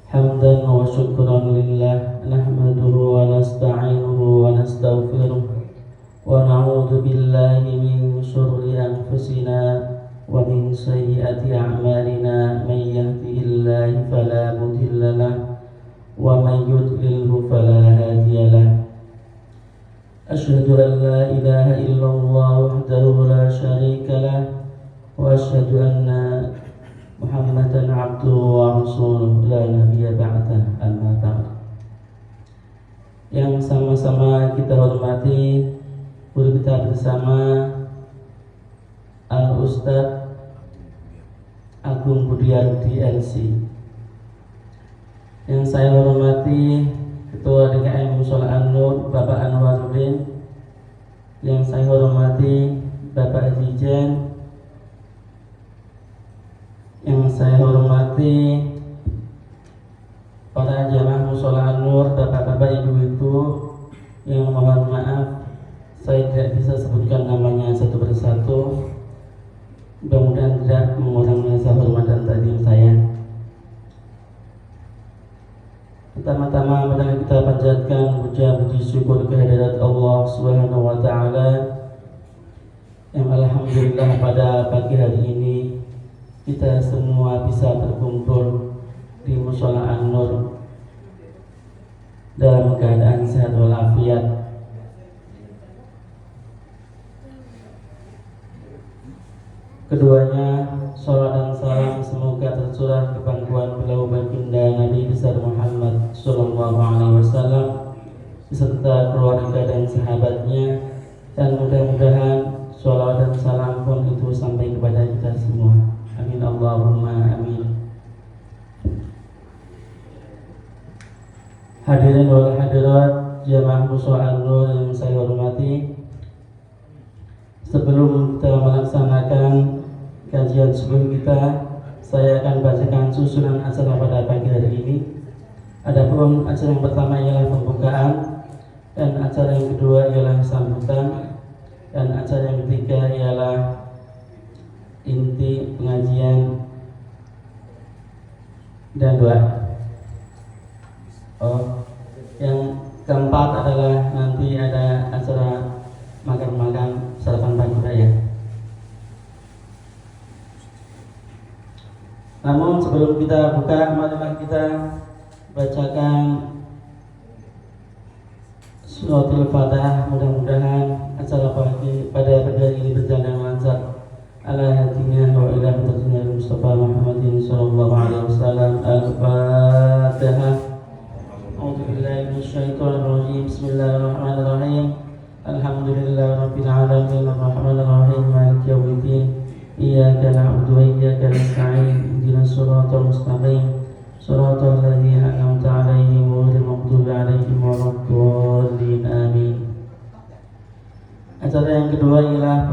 حمدا وشكرا لله نحمده ونستعينه ونستغفره ونعوذ بالله من شرور أنفسنا ومن سيئات أعمالنا من يهده الله فلا مضل له ومن يضلله فلا هادي له أشهد أن لا إله إلا الله وحده لا شريك له وأشهد أن محمدا عبده ورسوله لا نبي بعده أما بعد. Yang sama-sama kita hormati guru kita bersama Al-Ustadz Agung Budiardi LC. Yang saya hormati Ketua DKM Mushola An-Nur Bapak Anwaruddin. Yang saya hormati Bapak Zijen. Yang saya hormati para jamaah Mushola An-Nur, bapak-bapak, ibu-ibu, yang mohon maaf saya tidak bisa sebutkan namanya satu persatu. Mudah-mudahan tidak mengurangi rasa hormat dan takdim saya. Pertama-tama marilah kita panjatkan puja-puji syukur kehadirat Allah Subhanahu wa taala yang alhamdulillah pada pagi hari ini kita semua bisa berkumpul di Mushola An-Nur dalam keadaan sehat walafiat. Keduanya salawat dan salam semoga tercurah ke pangkuan beliau baginda Nabi besar Muhammad sallallahu alaihi wasallam beserta keluarga dan sahabatnya, dan mudah-mudahan salawat dan salam pun itu sampai kepada kita semua. Amin Allahumma amin. Hadirin wal hadirat jamaah Mushola An-Nur yang saya hormati, sebelum kita melaksanakan kajian subuh kita, saya akan bacakan susunan acara pada pagi hari ini. Adapun acara yang pertama ialah pembukaan, dan acara yang kedua ialah sambutan, dan acara yang ketiga ialah inti pengajian dan doa. Yang keempat adalah nanti ada acara makan-makan sarapan pagi raya. Namun sebelum kita buka, marilah kita bacakan suratul Fatihah. Mudah-mudahan acara pada pagi hari ini berjalan dengan lancar. Ala hadinya wa ila hadinya Mustafa Muhammadin sallallahu alaihi wasallam. Al-Fatihah. A'udzu billahi minasyaitonir rajim. Bismillahirrahmanirrahim. Alhamdulillahirabbil alamin arrahmanir rahim maliki yaumiddin. Iyyaka na'budu wa iyyaka nasta'in. Ihdinas siratal mustaqim. Siratal ladzina an'amta 'alaihim ghairil maghdubi 'alaihim waladdallin. Amin. Acara yang kedua ialah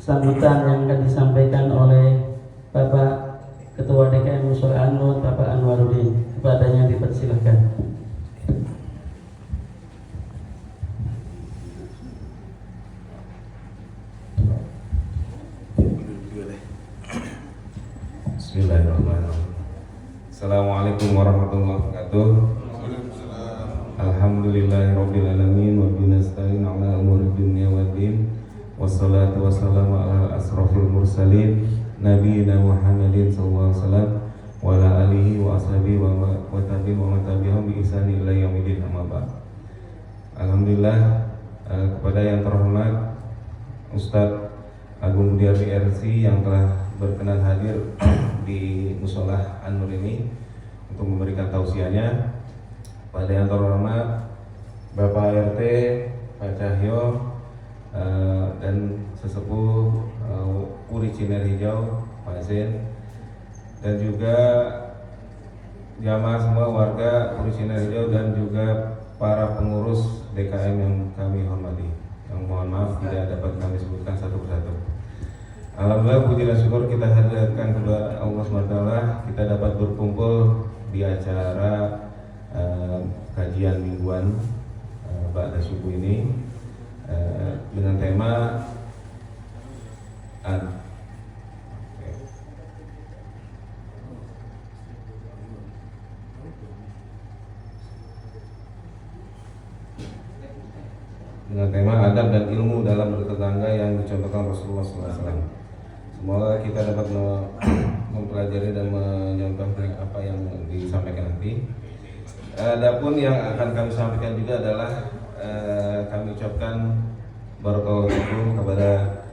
sambutan yang akan disampaikan oleh Bapak Ketua DKM Mushola An-Nur Bapak Anwaruddin. Kepadanya dipersilahkan. Bismillahirrahmanirrahim. Assalamualaikum warahmatullahi wabarakatuh. Alhamdulillahirabbil alamin wa binasta'in ala umuri dunya waddin. Wassalatu wassalamu ala asrofil mursalin nabiyina Muhammadin sallallahu alaihi wasallam wa ala alihi wa ashabihi wa tabi'ihim bi ihsani ila yaumil amma ba'd. Alhamdulillah, kepada yang terhormat Ustadz Agung Budiardi LC yang telah berkenan hadir di Mushola An-Nur ini untuk memberikan tausiahnya. Pada yang terhormat Bapak RT Pak Cahyo dan sesepuh Puri Ciner Hijau Pak Zen, dan juga jamaah semua warga Puri Ciner Hijau dan juga para pengurus DKM yang kami hormati, yang mohon maaf tidak dapat kami sebutkan satu persatu. Alhamdulillah, puji dan syukur kita hadirkan kepada Allah SWT, kita dapat berkumpul di acara kajian mingguan ba'da subuh ini dengan tema dengan tema adab dan ilmu dalam bertetangga yang dicontohkan Rasulullah SAW. Semoga kita dapat mempelajari dan menyontohkan apa yang disampaikan nanti. Adapun yang akan kami sampaikan juga adalah kami ucapkan barakallahu fikum kepada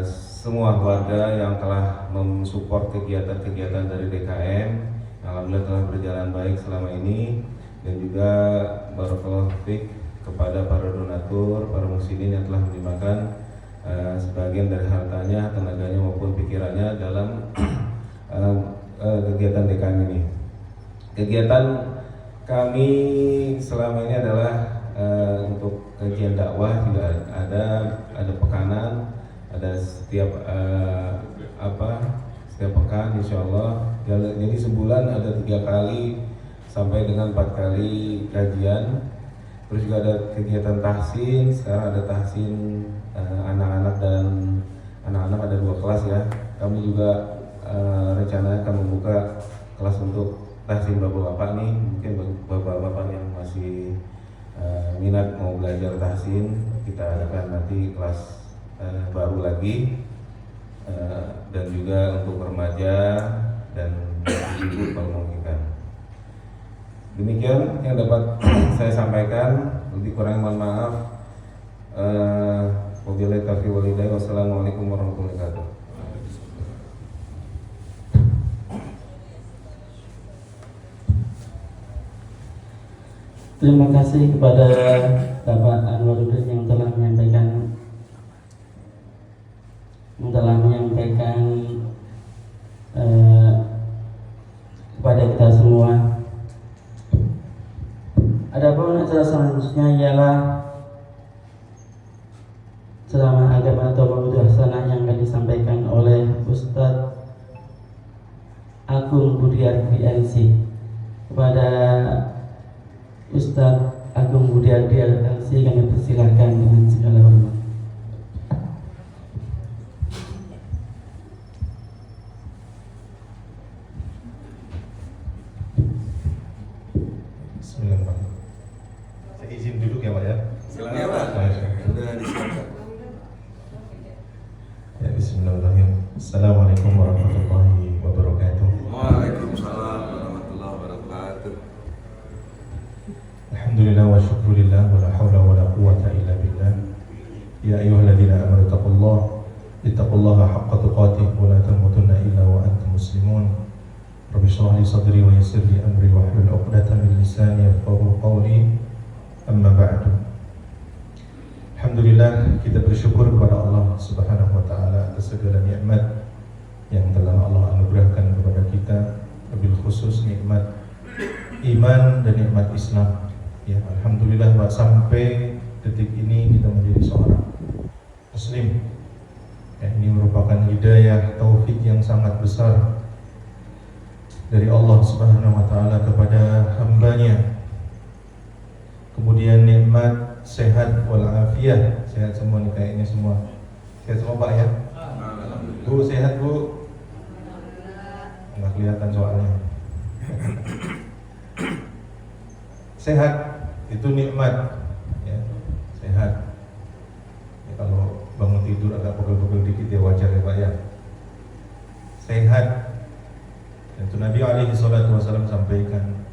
semua warga yang telah mensupport kegiatan-kegiatan dari DKM. Alhamdulillah telah berjalan baik selama ini, dan juga barakallahu fikum kepada para donatur, para muslimin yang telah menyumbangkan sebagian dari hartanya, tenaganya maupun pikirannya dalam kegiatan DKM ini. Kegiatan kami selama ini adalah untuk kajian dakwah, juga ada pekanan, ada setiap setiap pekan insya Allah. Jadi sebulan ada 3 kali sampai dengan 4 kali kajian. Terus juga ada kegiatan tahsin. Sekarang ada tahsin anak-anak, dan anak-anak ada 2 kelas ya. Kami juga rencananya akan membuka kelas untuk tahsin bapak-bapak nih. Mungkin bapak-bapak yang masih minat mau belajar tahsin, kita adakan nanti kelas baru lagi, dan juga untuk remaja dan ibu kalau memungkinkan. Demikian yang dapat saya sampaikan. Lebih kurang mohon maaf. Wabillahi taufiq wal hidayah. Wassalamualaikum warahmatullahi wabarakatuh. Terima kasih kepada Bapak Anwaruddin yang telah menyampaikan kepada kita semua. Adapun acara selanjutnya ialah ceramah agama atau mauidhah hasanah yang akan disampaikan oleh Ustadz Agung Budiardi LC. Kepada Ustadz Agung Budiardi LC kami persilahkan dengan segala hormat. Bismillahirrahmanirrahim. Saya izin duduk ya Pak ya. Silakan ya Pak. Sudah disiapkan. Ya, Bismillahirrahmanirrahim. Assalamualaikum warahmatullahi wabarakatuh. Waalaikumsalam warahmatullahi wabarakatuh. Alhamdulillah wa syukurillah wa la hawla wa la quwwata illa billah. Ya ayyuhalladzina amanu ittaqullaha haqqa tuqatih wa la tamutunna illa wa antum muslimun. Rabbi shrah li sadri wa yassir li amri wa hlul 'uqdatam min lisani yafqahu qawli. Amma ba'du. Alhamdulillah, kita bersyukur kepada Allah Subhanahu wa taala atas segala nikmat yang telah Allah anugerahkan kepada kita, wabil khusus nikmat iman dan nikmat Islam. Ya, alhamdulillah Pak, sampai detik ini kita menjadi seorang muslim. Ya, ini merupakan hidayah taufik yang sangat besar dari Allah Subhanahu wa taala kepada hambanya. Kemudian nikmat sehat walafiat, sehat semua nih kayaknya semua. Sehat semua Pak ya? Bu sehat Bu? Enggak kelihatan soalnya. Sehat itu nikmat ya, sehat. Ya, kalau bangun tidur agak pegel-pegel dikit ya wajar ya Pak ya. Sehat. Dan itu Nabi alaihi salatu wasallam sampaikan,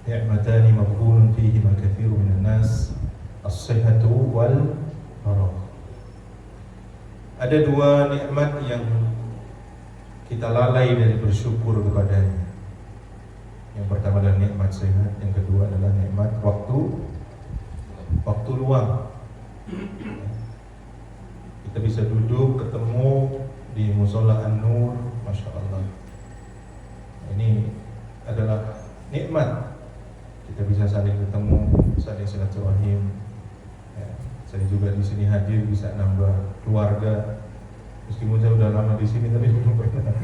ni'matani mabghunun fihi ma katsirun minan nas, as-sihhatu wal faragh. Ada 2 nikmat yang kita lalai dari bersyukur kepadanya. Yang pertama adalah nikmat sehat, yang kedua adalah nikmat waktu luang. Kita bisa duduk ketemu di Mushola An-Nur, Masya Allah. Ini adalah nikmat. Kita bisa saling ketemu, saling silaturahim. Ya, saya juga di sini hadir bisa nambah keluarga. Meskipun saya udah lama di sini tapi belum pernah.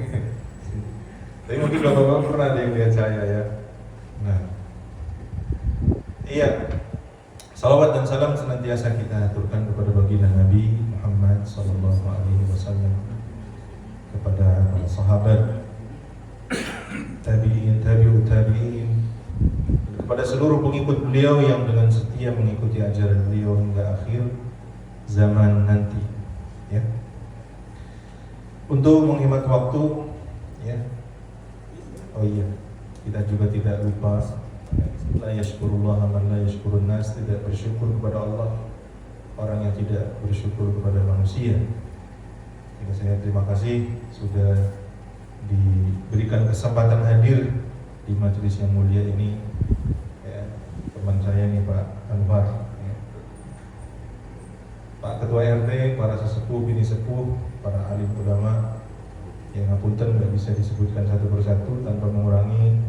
Tapi mungkin bapak-bapak pernah ada yang lihat saya ya. Nah, iya. Salawat dan salam senantiasa kita aturkan kepada baginda Nabi Muhammad SAW, kepada para sahabat, tabi'in, tabi'ut tabi'in, kepada kepada seluruh pengikut beliau yang dengan setia mengikuti ajaran beliau hingga akhir zaman nanti, ya. Untuk menghemat waktu, ya. Oh iya, kita juga tidak lupa la yashkurullah man la yashkurun nas, tidak bersyukur kepada Allah orang yang tidak bersyukur kepada manusia. Jadi saya terima kasih sudah diberikan kesempatan hadir di majelis yang mulia ini, ya, teman saya nih Pak Anwar, ya. Pak Ketua RT, para sesepuh, bini sepuh, para alim ulama yang ngapunten nggak bisa disebutkan satu persatu tanpa mengurangi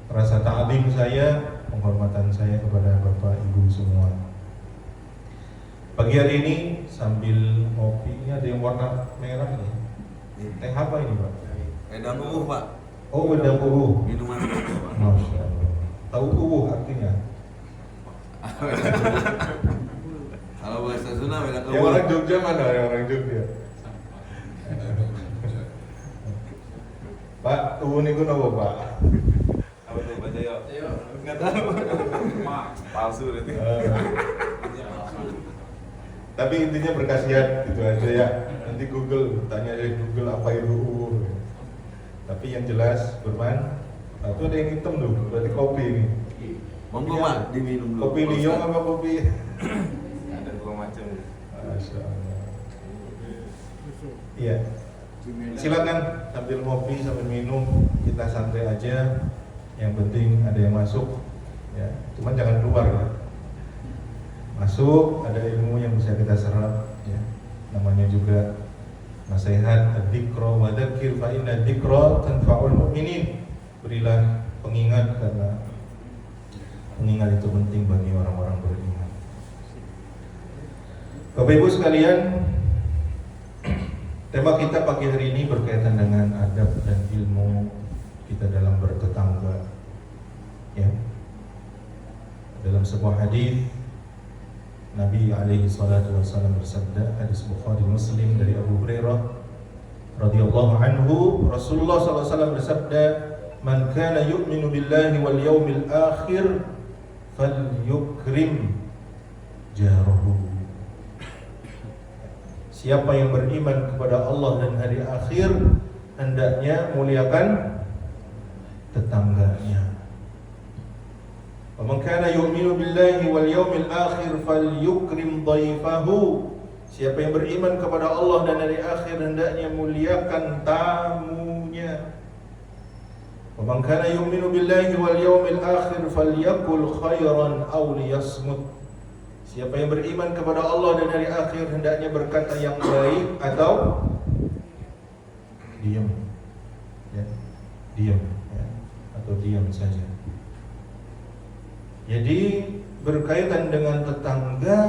rasa ta'zim saya, penghormatan saya kepada Bapak Ibu semua. Pagi hari ini sambil ngopi, ini ada yang warna merah nih. Teh apa ini Pak? Wedang uwuh Pak. Oh, wedang uwuh. Minuman Pak. Masya Allah. Tahu uwuh artinya? Kalau bahasa Sunda wedang Yang uwuh. orang Jogja mana? Yang orang Jogja? Pak, uwuh niku napa Pak? Apa tuh baca yuk? Enggak tahu. Palsu berarti. Tapi intinya berkasihan gitu aja ya. Nanti Google, tanya dari Google apa itu uwuh. Tapi yang jelas berman, itu ada yang hitam tuh, berarti kopi ini. Monggo Pak, diminum dulu. Kopi liong apa kopi? Ada dua macam. Masya Allah. Iya. Silakan sambil ngopi, sambil minum, kita santai aja. Yang penting ada yang masuk, ya. Cuman jangan keluar ya. Masuk, ada ilmu yang bisa kita serap, ya. Namanya juga nasihat, dzikra wa dzakir fa inna dzikra tanfa'ul mu'minin. Berilah pengingat karena pengingat itu penting bagi orang-orang beriman. Bapak Ibu sekalian, tema kita pagi hari ini berkaitan dengan adab dan ilmu kita dalam bertetangga. Ya. Dalam sebuah hadis Nabi alaihi salatu wasallam bersabda, hadis Bukhari Muslim dari Abu Hurairah radhiyallahu anhu, Rasulullah sallallahu alaihi wasallam bersabda, "Man kana yu'minu billahi wal yawmil akhir falyukrim jarahu." Siapa yang beriman kepada Allah dan hari akhir, hendaknya muliakan tetangganya. Wa man kana yu'minu billahi wal yawmil akhir falyukrim dhaifahu. Siapa yang beriman kepada Allah dan hari akhir, hendaknya muliakan tamunya. Wa man kana yu'minu billahi wal yawmil akhir falyakul khairan aw liyasmut. Siapa yang beriman kepada Allah dan hari akhir, hendaknya berkata yang baik atau diam, ya, diam, ya, atau diam saja. Jadi berkaitan dengan tetangga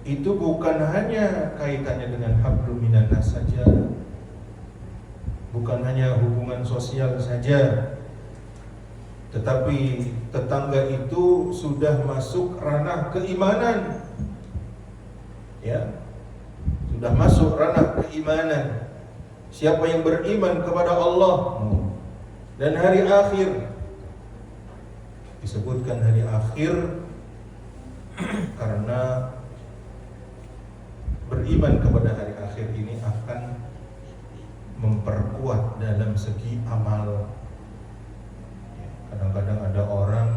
itu bukan hanya kaitannya dengan hablum minan nas saja, bukan hanya hubungan sosial saja, tetapi tetangga itu sudah masuk ranah keimanan, ya, sudah masuk ranah keimanan. Siapa yang beriman kepada Allah dan hari akhir, disebutkan hari akhir karena beriman kepada hari akhir ini akan memperkuat dalam segi amal. Kadang-kadang ada orang,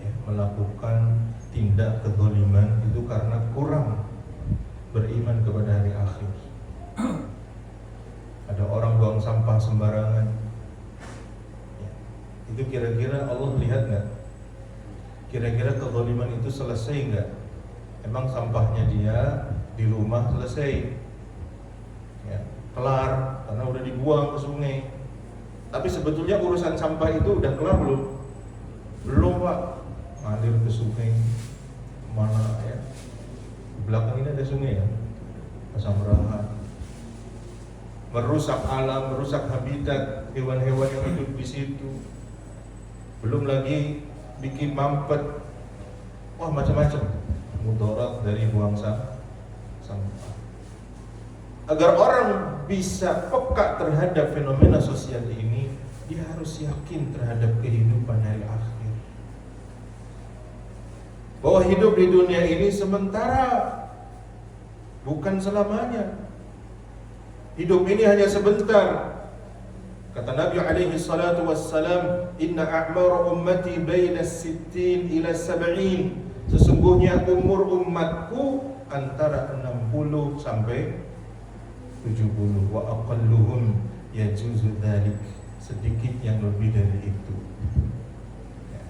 ya, melakukan tindak kezaliman itu karena kurang beriman kepada hari akhir. Ada orang buang sampah sembarangan, ya, itu kira-kira Allah lihat nggak? Kira-kira kezaliman itu selesai nggak? Emang sampahnya dia di rumah selesai, ya, kelar karena udah dibuang ke sungai. Tapi sebetulnya urusan sampah itu udah kelar belum? Belum Pak. Ngalir ke sungai mana, ya? Di belakang ini ada sungai ya, Pasamurahan. Merusak alam, merusak habitat hewan-hewan yang hidup di situ. Belum lagi bikin mampet, wah macam-macam mudarat dari buang sampah. Agar orang bisa peka terhadap fenomena sosial ini, dia harus yakin terhadap kehidupan hari akhir. bahwa hidup di dunia ini sementara, bukan selamanya. Hidup ini hanya sebentar. Kata Nabi alaihi salatu wassalam, "Inna a'mara ummati baina 60 ila 70." Sesungguhnya umur umatku antara 60 sampai 70. Wa aqalluhum yajuzu dzalik. Sedikit yang lebih dari itu. Ya.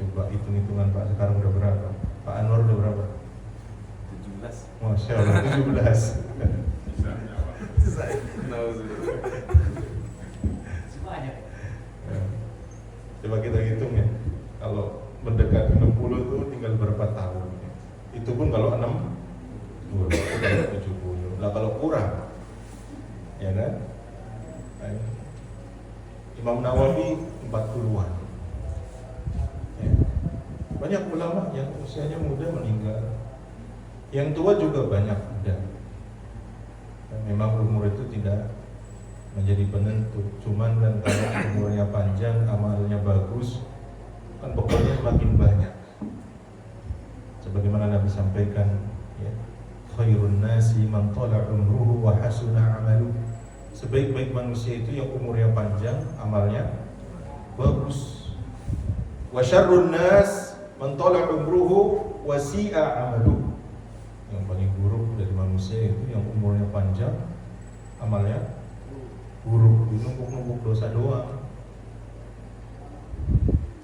Coba hitung-hitungan Pak, sekarang udah berapa? Pak Anwar udah berapa? 17. Masya Allah, 17. Coba kita hitung ya. Kalau mendekati 60 itu tinggal berapa tahun? Itu pun kalau 60, 70. Lah kalau kurang, ya kan? Imam Nawawi 40-an. Ya. Banyak ulama yang usianya muda meninggal. Yang tua juga banyak muda. Dan memang umur itu tidak menjadi penentu. Cuman kan kalau umurnya panjang, amalnya bagus, kan bekalnya semakin banyak. Sebagaimana Nabi sampaikan, ya, khairun nasi man tala umruhu wa hasuna amaluhu. Sebaik-baik manusia itu yang umurnya panjang, amalnya bagus. Wa syarrun nas man tala umruhu wa si'a amaluhu. Yang paling buruk dari manusia itu yang umurnya panjang, amalnya buruk, numpuk-numpuk dosa doang.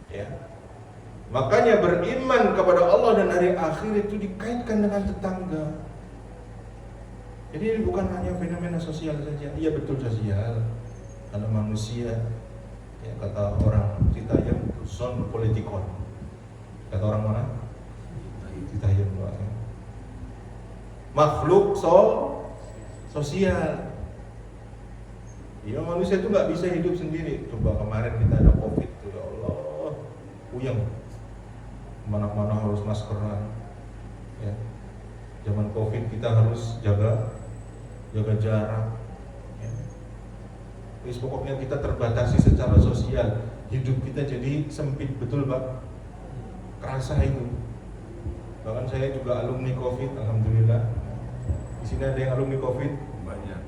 Ya. Makanya beriman kepada Allah dan hari akhir itu dikaitkan dengan tetangga. Jadi ini bukan hanya fenomena sosial saja. Iya betul sosial. Karena manusia, ya kata orang kita yang son politikon. Kata orang mana? Kita yang makhluk sosial. Ya manusia itu nggak bisa hidup sendiri. Coba kemarin kita ada COVID tuh, ya Allah, puyeng. Mana-mana harus maskeran. Ya. Zaman COVID kita harus jaga jarak. Ya. Terus pokoknya kita terbatasi secara sosial. Hidup kita jadi sempit, betul Pak? Kerasa itu. Bahkan saya juga alumni COVID, alhamdulillah. Di sini ada yang alumni COVID? Banyak.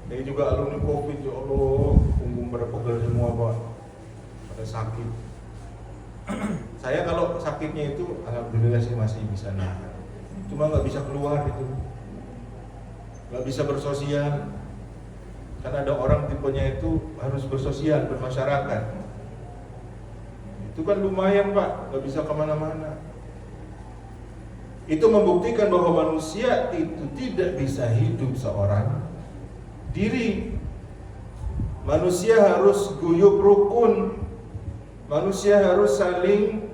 Saya juga alumni COVID, ya Allah, punggung pada pegel semua Pak. Pada sakit. Saya kalau sakitnya itu, alhamdulillah saya masih bisa nahan. Cuma nggak bisa keluar itu, nggak bisa bersosial. Kan ada orang tipenya itu harus bersosial, bermasyarakat. Itu kan lumayan Pak, nggak bisa kemana-mana. Itu membuktikan bahwa manusia itu tidak bisa hidup seorang diri. Manusia harus guyub rukun. Manusia harus saling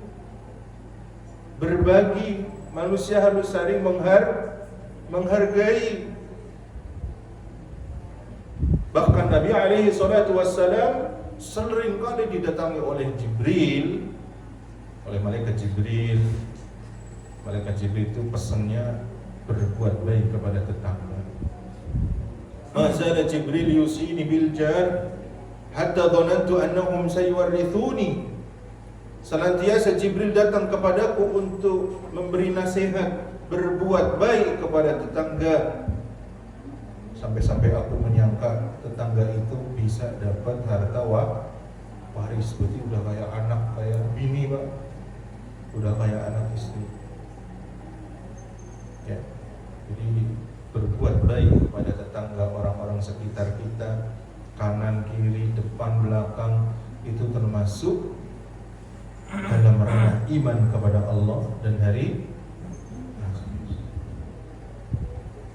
berbagi. Manusia harus saling menghargai. Bahkan Nabi alaihi salatu wassalam sering kali didatangi oleh Jibril, oleh malaikat Jibril. Malaikat Jibril itu pesannya berbuat baik kepada tetangga. Mazala Jibril yusini bil jar hatta dhanantu annahum sayuwarithuni. Senantiasa Jibril datang kepadaku untuk memberi nasihat berbuat baik kepada tetangga. Sampai-sampai aku menyangka tetangga itu bisa dapat harta waris. Berarti udah kayak anak, kayak bini Pak. Udah kayak anak istri. Ya. Jadi berbuat baik kepada tetangga, orang-orang sekitar kita, kanan, kiri, depan, belakang, itu termasuk dalam ranah iman kepada Allah dan hari akhir.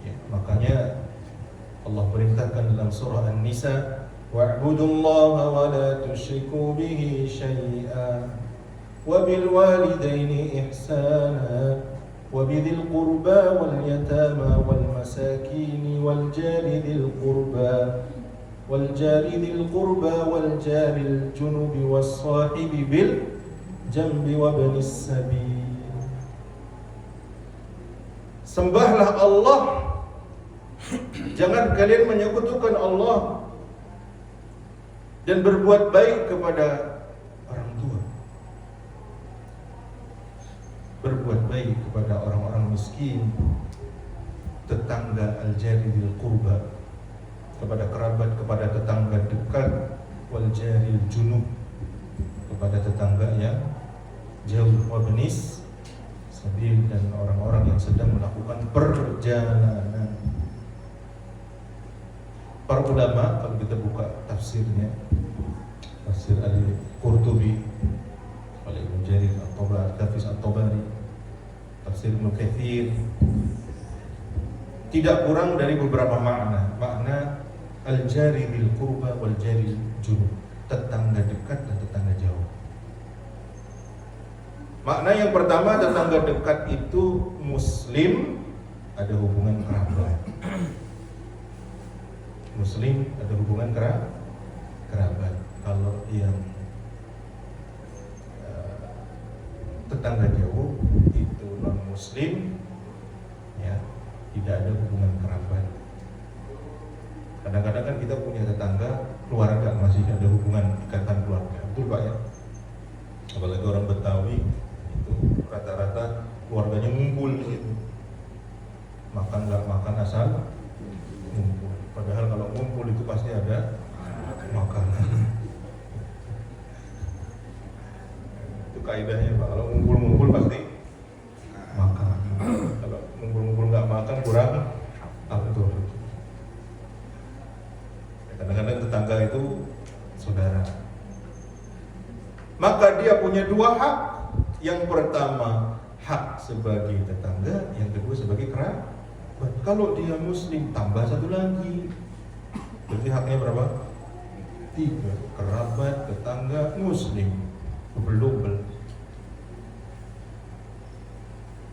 Ya, makanya Allah perintahkan dalam surah An-Nisa, wa'budullaha wa la tusyriku bihi syai'a wa bil walidaini ihsana wa bidhil qurba wal yatama wal masakin wal jari dhil qurba wal jaril junubi was sahibi bil jambi wa banis sabil. Sembahlah Allah, jangan kalian menyekutukan Allah, dan berbuat baik kepada orang tua. berbuat baik kepada orang-orang miskin, tetangga al-jari dzil qurba, kepada kerabat, kepada tetangga dekat, wal jaril junub, kepada tetangga yang jauh, wa benis sabil, dan orang-orang yang sedang melakukan perjalanan. Para ulama, kalau kita buka tafsirnya, tafsir Al-Qurtubi, Ibnu Jarir At-Tabari, Hafiz At-Tabari, tafsir Ibnu Katsir, tidak kurang dari beberapa makna. Makna al-jari bil qurba wal jari junub, tetangga dekat dan tetangga jauh. Makna yang pertama, tetangga dekat itu muslim, ada hubungan kerabat. Muslim ada hubungan kerabat. Kalau yang tetangga jauh itu non muslim, ya, tidak ada hubungan kerabat. Kadang-kadang kan kita punya tetangga keluarga masih ada hubungan ikatan keluarga, betul Pak ya? Apalagi orang Betawi itu rata-rata keluarganya ngumpul gitu. Makan nggak makan asal ngumpul. Padahal kalau ngumpul itu pasti ada makanan. Itu kaidahnya Pak. Kalau ngumpul-ngumpul pasti makan. Kalau ngumpul-ngumpul nggak makan kurang afdol. Kadang-kadang tetangga itu saudara. Maka dia punya dua hak. Yang pertama hak sebagai tetangga, yang kedua sebagai kerabat. Kalau dia muslim tambah satu lagi. Berarti haknya berapa? 3. Kerabat, tetangga, muslim. Double.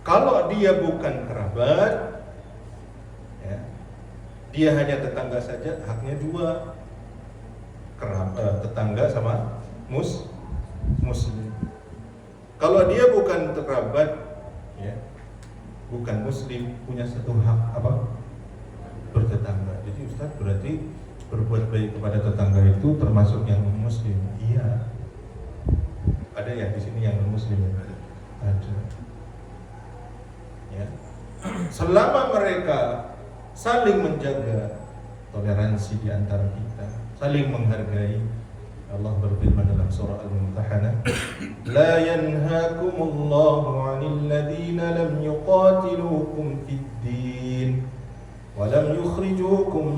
Kalau dia bukan kerabat, ya, dia hanya tetangga saja, haknya 2. Tetangga sama muslim. Kalau dia bukan kerabat, ya, bukan muslim, punya satu hak apa? Bertetangga. Jadi Ustaz, berarti berbuat baik kepada tetangga itu termasuk yang muslim? Iya. Ada ya di sini yang muslim? Ada. Ya. Selama mereka saling menjaga toleransi di antara kita, saling menghargai. Allah berfirman dalam surah Al-Mumtahanah, la yanhaakumullahu 'anil ladzina lam yuqatilukum fid-din wa lam yukhrijukum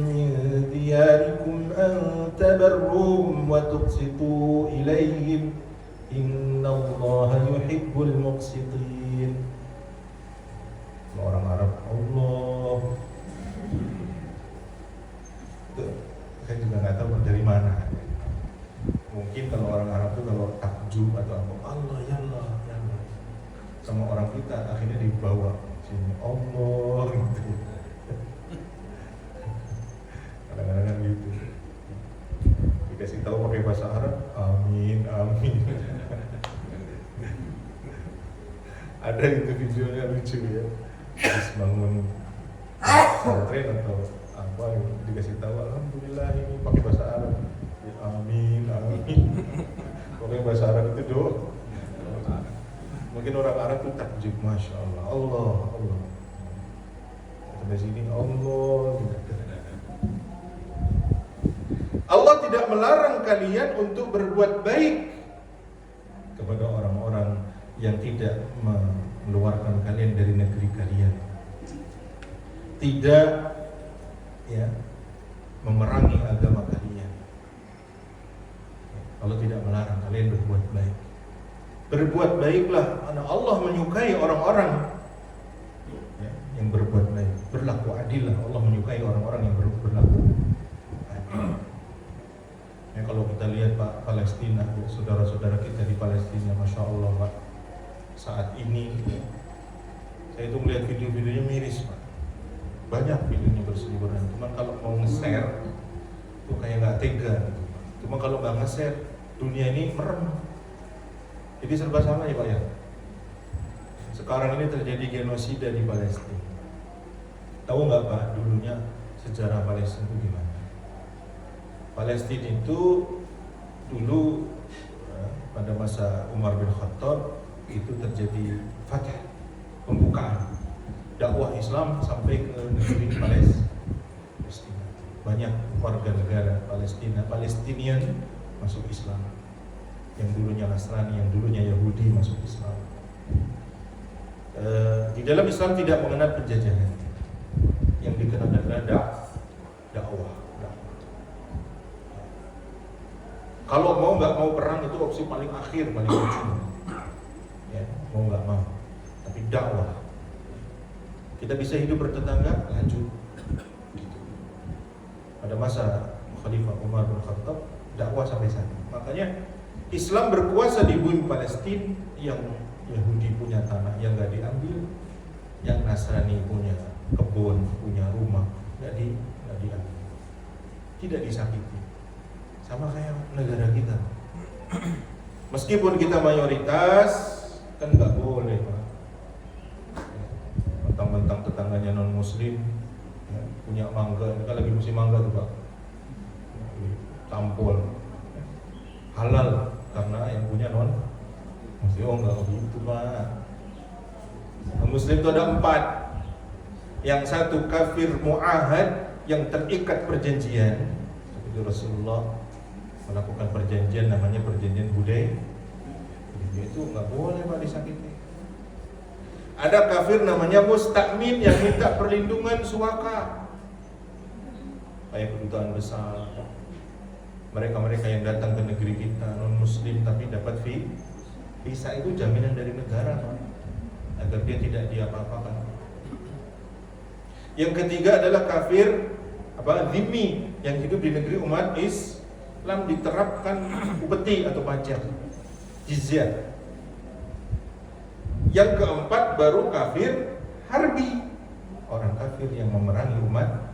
min diyarikum an tabarruhum wa tuqsitu ilayhim innallaha yuhibbul muqsitin. Orang Arab, Allah, itu saya juga nggak tahu dari mana. Mungkin kalau orang Arab itu kalau takjub atau apa, Allah ya Allah, ya Allah. Sama orang kita akhirnya dibawa sini Allah gitu. Kadang-kadang kan gitu. Dikasih tahu pakai bahasa Arab, amin, amin. Ada itu videonya lucu ya. Habis bangun pesantren atau apa dikasih tahu, alhamdulillah ini pakai bahasa Arab. Amin, amin. Pokoknya bahasa Arab itu doa. Mungkin orang Arab itu takjub, masya Allah, Allah, Allah. Sampai sini Allah. Allah tidak melarang kalian untuk berbuat baik kepada orang-orang yang tidak mengeluarkan kalian dari negeri kalian. Tidak, ya, memerangi agama kalian. Allah tidak melarang kalian berbuat baik. Berbuat baiklah, karena Allah menyukai orang-orang, ya, yang berbuat baik. Berlaku adil, Allah menyukai orang-orang yang berlaku adil. Ya, kalau kita lihat Pak, Palestina, ya, saudara-saudara kita di Palestina, masya Allah Pak, saat ini, ya, saya itu melihat video-videonya miris Pak. Banyak videonya berseliweran. Cuma kalau mau nge-share, itu kayak nggak tega. Gitu. Cuma kalau nggak nge-share, dunia ini merem. Jadi serba sama ya Pak ya. Sekarang ini terjadi genosida di Palestina. Tahu nggak Pak dulunya sejarah Palestina itu gimana? Palestina itu dulu pada masa Umar bin Khattab itu terjadi fath, pembukaan dakwah Islam sampai ke negeri Palestina. Banyak warga negara Palestinian masuk Islam. Yang dulunya Nasrani, yang dulunya Yahudi masuk Islam. Di dalam Islam tidak mengenal penjajahan. Yang dikenal adalah dakwah. Kalau mau nggak mau perang itu opsi paling akhir, paling ujung. Ya, mau nggak mau. Tapi dakwah. Kita bisa hidup bertetangga, lanjut. Gitu. Pada masa Khalifah Umar bin Khattab, dakwah sampai sana. Makanya Islam berkuasa di bumi Palestina, yang Yahudi punya tanah yang nggak diambil, yang Nasrani punya kebun, punya rumah, nggak diambil, tidak disakiti. Sama kayak negara kita. Meskipun kita mayoritas, kan nggak boleh, Pak. Mentang-mentang tetangganya non Muslim, ya, punya mangga, ini kan lagi musim mangga tuh Pak, tampol, halal karena yang punya non Muslim. Oh nggak begitu Pak. Muslim itu ada 4. Yang satu kafir mu'ahad, yang terikat perjanjian. Seperti Rasulullah melakukan perjanjian, namanya perjanjian Hudaybiyah. Itu nggak boleh Pak disakiti. Ada kafir namanya musta'min, yang minta perlindungan suaka. Kayak kedutaan besar. Mereka-mereka yang datang ke negeri kita non muslim tapi dapat visa, itu jaminan dari negara Pak, agar dia tidak diapa-apakan. Yang ketiga adalah kafir dhimmi, yang hidup di negeri umat Islam, diterapkan upeti atau pajak, jizyah. Yang keempat baru kafir harbi, orang kafir yang memerangi umat.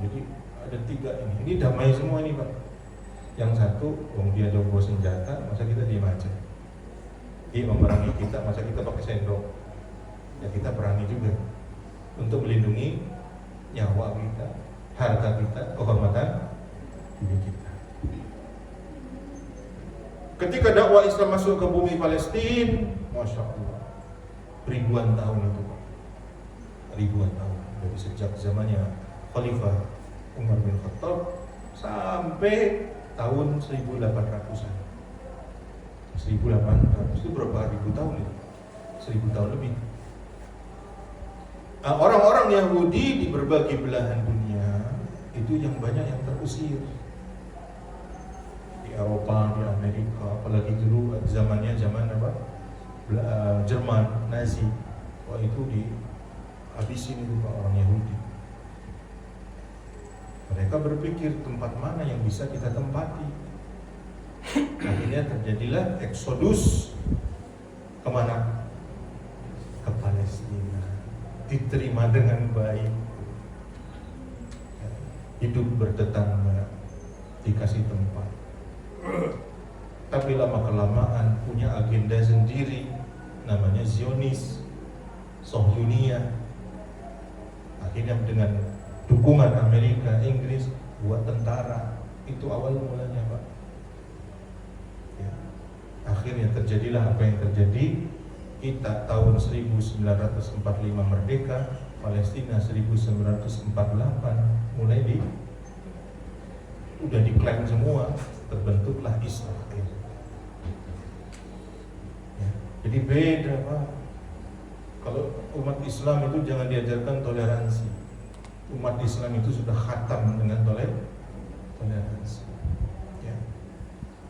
Jadi ada 3 ini. Ini damai semua ini Pak. Yang satu, dia bawa senjata, masa kita diem aja? Dia memerangi kita, masa kita pakai sendok? Ya kita perangi juga untuk melindungi nyawa kita, harta kita, kehormatan diri kita. Ketika dakwah Islam masuk ke bumi Palestina, Masya Allah, ribuan tahun itu Pak. Ribuan tahun, dari sejak zamannya Khalifah Umar bin Khattab sampai tahun 1800-an. 1800 itu berapa ribu tahun itu? 1000 tahun lebih. Orang-orang Yahudi di berbagai belahan dunia itu yang banyak yang terusir. Di Eropa, di Amerika, apalagi dulu zamannya zaman apa? Jerman Nazi. Wah itu dihabisin itu Pak, orang Yahudi. Mereka berpikir tempat mana yang bisa kita tempati. Akhirnya terjadilah eksodus kemana? Ke Palestina. Diterima dengan baik, hidup bertetangga, dikasih tempat. Tapi lama-kelamaan punya agenda sendiri, namanya Zionis, Sohyuniyah. Akhirnya dengan dukungan Amerika, Inggris, buat tentara. Itu awal mulanya Pak. Ya. Akhirnya terjadilah apa yang terjadi. Kita tahun 1945 merdeka, Palestina 1948 mulai udah diklaim semua, terbentuklah Israel. Ya. Jadi beda Pak. Kalau umat Islam itu jangan diajarkan toleransi. Umat Islam itu sudah khatam dengan toleransi. Ya.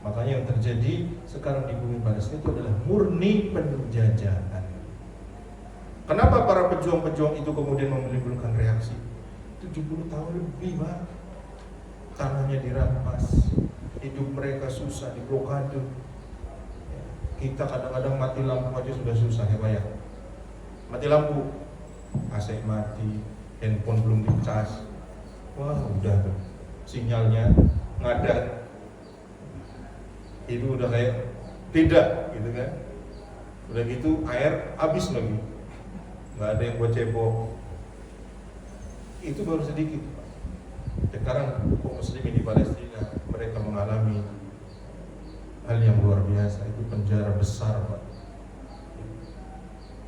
Makanya yang terjadi sekarang di bumi Palestina itu adalah murni penjajahan. Kenapa para pejuang-pejuang itu kemudian menimbulkan reaksi? 70 tahun lebih Pak, tanahnya dirampas, hidup mereka susah, diblokade. Ya. Kita kadang-kadang mati lampu aja sudah susah ya Pak ya. Mati lampu, AC mati, handphone belum dicas, wah udah tuh sinyalnya ngadat. Itu udah kayak tidak gitu kan. Udah gitu air habis lagi, nggak ada yang buat cebok. Itu baru sedikit. Sekarang kaum muslimin di Palestina mereka mengalami hal yang luar biasa. Itu penjara besar Pak,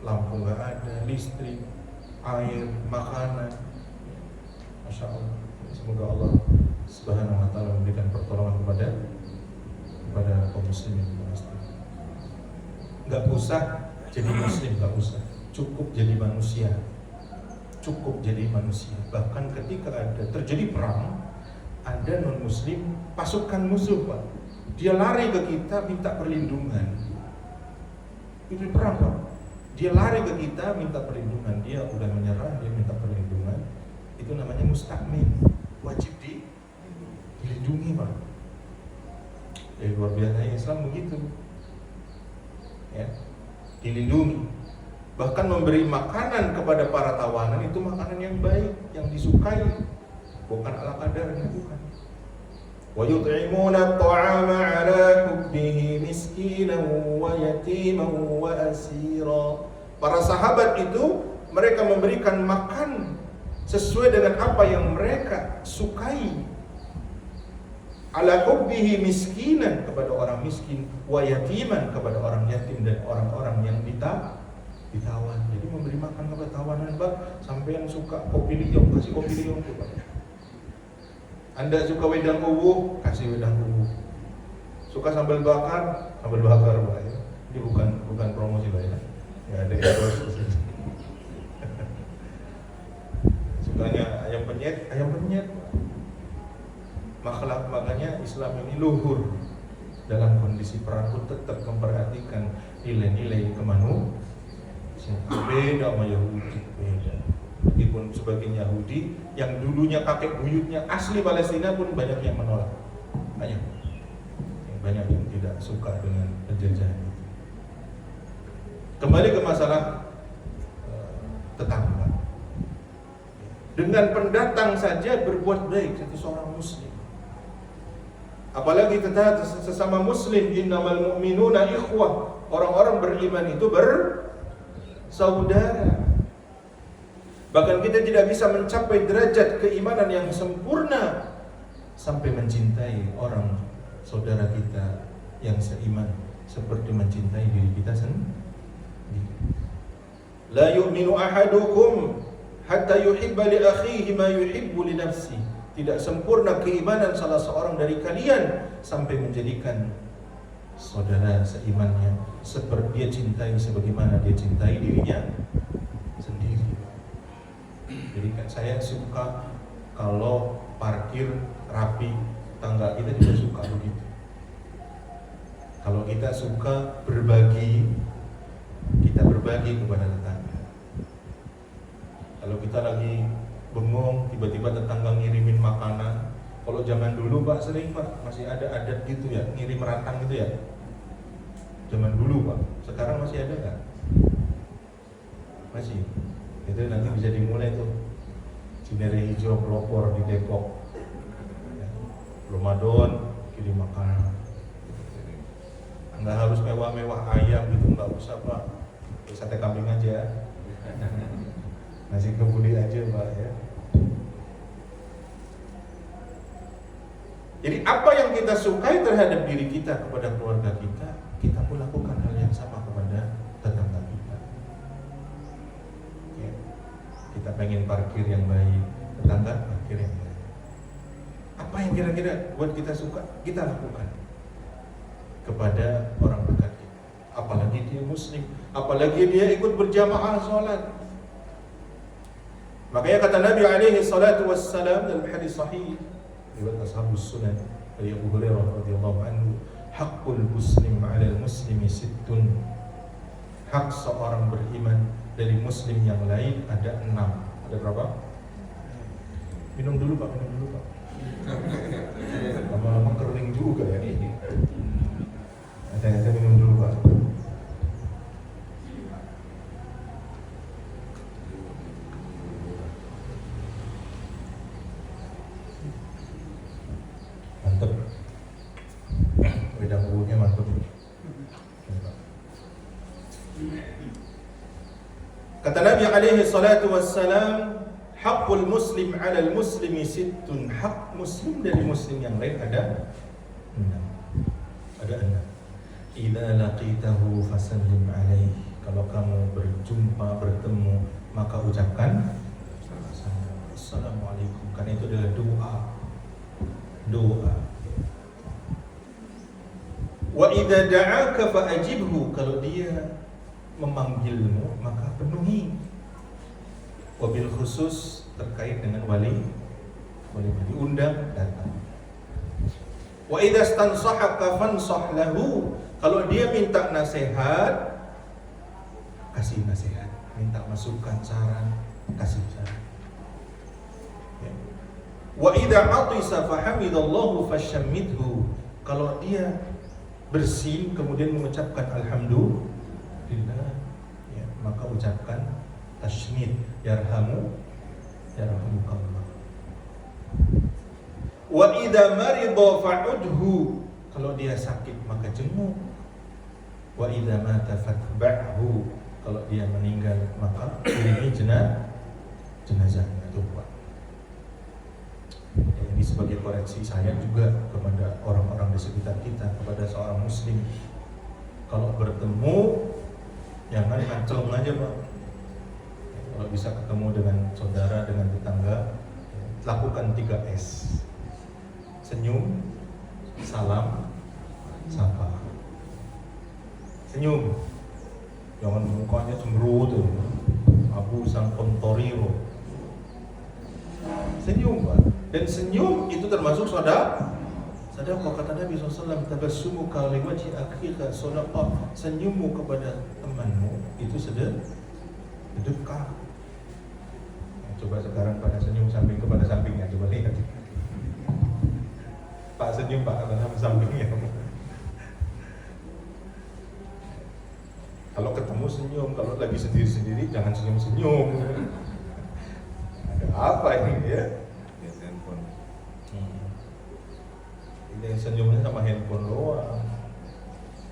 lampu nggak ada, listrik, air, makanan. Masya Allah. Semoga Allah Subhanahu wa ta'ala memberikan pertolongan kepada kaum muslimin. Nggak usah jadi muslim, nggak usah. Cukup jadi manusia. Cukup jadi manusia. Bahkan ketika ada terjadi perang, ada non muslim pasukan musuh, Pak. Dia lari ke kita minta perlindungan. Itu perang, Pak. Dia lari ke kita minta perlindungan. Dia udah menyerah, dia minta perlindungan. Itu namanya mustakmin. Wajib dilindungi, Pak. Ya, luar biasa Islam begitu. Ya, dilindungi. Bahkan memberi makanan kepada para tawanan itu makanan yang baik, yang disukai, bukan ala kadarnya, bukan. Wa yut'imuna at-ta'ama 'ala hubbihi miskinan wa yatiman wa asira. Para sahabat itu mereka memberikan makan sesuai dengan apa yang mereka sukai. Ala hubbihi miskinan, kepada orang miskin, wa yatiman, kepada orang yatim dan orang-orang yang ditawan. Jadi memberi makan kepada tawanan, Pak. Sampai yang suka kopi liong, kasih kopi liong, Pak. Anda suka wedang uwu, kasih wedang uwu. Suka sambal bakar, Pak. Ya. Ini bukan promosi, Pak, ya. Ya ada endorse. Sukanya ayam penyet, Pak. Makanya Islam ini luhur. Dalam kondisi perang pun tetap memperhatikan nilai-nilai kemanusiaan. Beda sama Yahudi, beda. Meskipun sebagian Yahudi yang dulunya kakek buyutnya asli Palestina pun banyak yang menolak. Banyak yang tidak suka dengan penjajahan itu. Kembali ke masalah tetangga. Dengan pendatang saja berbuat baik satu seorang muslim. Apalagi kita sesama muslim, innamal mu'minuna ikhwah. Orang-orang beriman itu bersaudara. Bahkan kita tidak bisa mencapai derajat keimanan yang sempurna sampai mencintai orang saudara kita yang seiman seperti mencintai diri kita sendiri. La yu'minu ahadukum hatta yuhibba li akhihi ma yuhibbu li nafsihi. Tidak sempurna keimanan salah seorang dari kalian sampai menjadikan saudara seimannya seperti dia cintai sebagaimana dia cintai dirinya sendiri. Jadi kan saya suka kalau parkir rapi, tangga kita juga suka begitu. Kalau kita suka berbagi, kita berbagi kepada tetangga. Kalau kita lagi bengong, tiba-tiba tetangga ngirimin makanan. Kalau zaman dulu, Pak, sering, Pak, masih ada adat gitu ya, ngirim rantang gitu ya. Zaman dulu, Pak. Sekarang masih ada nggak? Masih. Itu nanti bisa dimulai tuh. Cinere hijau pelopor di Depok. Ya. Ramadan kirim makanan. Nggak harus mewah-mewah ayam gitu, nggak usah, Pak. Sate kambing aja. Nasi kebuli aja, Pak, ya. Jadi apa yang kita sukai terhadap diri kita, kepada keluarga kita, kita pun lakukan hal yang sama kepada tetangga kita. Ya. Kita pengen parkir yang baik, tetangga parkir yang baik. Apa yang kira-kira buat kita suka, kita lakukan kepada orang dekat kita. Apalagi dia muslim, apalagi dia ikut berjamaah sholat. Makanya kata Nabi alaihi salatu wassalam dalam hadis sahih riwayat Ashabus Sunan dari Abu Hurairah radhiyallahu anhu, haqqul muslim 'alal muslimi sittun. Hak seorang beriman dari muslim yang lain ada 6. Ada berapa? Minum dulu, Pak, lama-lama kering juga ya. Hati-hati, minum dulu, Pak. Mantap. Wedang ubuhnya mantap. Kata Nabi alaihi salatu wassalam, haqqul muslim 'alal muslimi sittun. Hak muslim dari muslim yang lain ada 6. Idza laqitahu fasallim alaihi. Kalau kamu berjumpa, bertemu, maka ucapkan Assalamualaikum, karena itu adalah doa. Wa idza da'aka fa'ajibhu, kalau dia memanggilmu maka penuhi. Wabil khusus terkait dengan wali diundang datang. Wa idza stansahaka fansah lahu, kalau dia minta nasihat kasih nasihat, minta masukan, saran, kasih saran. Wa idza atisa fahamidallahu fashammidhu, kalau dia bersin kemudian mengucapkan alhamdulillah, ya, maka ucapkan tasmid, yarhamukallah. Wa idza marida fa'udhu, kalau dia sakit maka jenguk. Wa idza mata fatba'hu, kalau dia meninggal maka iringi jenazahnya. Itu buat. Ya, ini sebagai koreksi saya juga kepada orang-orang di sekitar kita, kepada seorang muslim. Kalau bertemu jangan ngaceng aja, Pak. Ya, kalau bisa ketemu dengan saudara, dengan tetangga, ya, lakukan 3S. Senyum, salam, sapa. Senyum, jangan mukanya cemberut, Abu sang kontoriro. Senyum, Pak. Dan senyum itu termasuk sedekah. Kata Nabi SAW, tabassumuka li wajhi akhika sadaqah. Senyummu kepada temanmu itu sedekah. Coba sekarang pada senyum samping kepada sampingnya, coba lihat. Pak senyum, Pak, kepada sampingnya. Kalau ketemu senyum, kalau lagi sendiri-sendiri jangan senyum-senyum. Ada apa ini ya? Ini senyumnya sama handphone doang.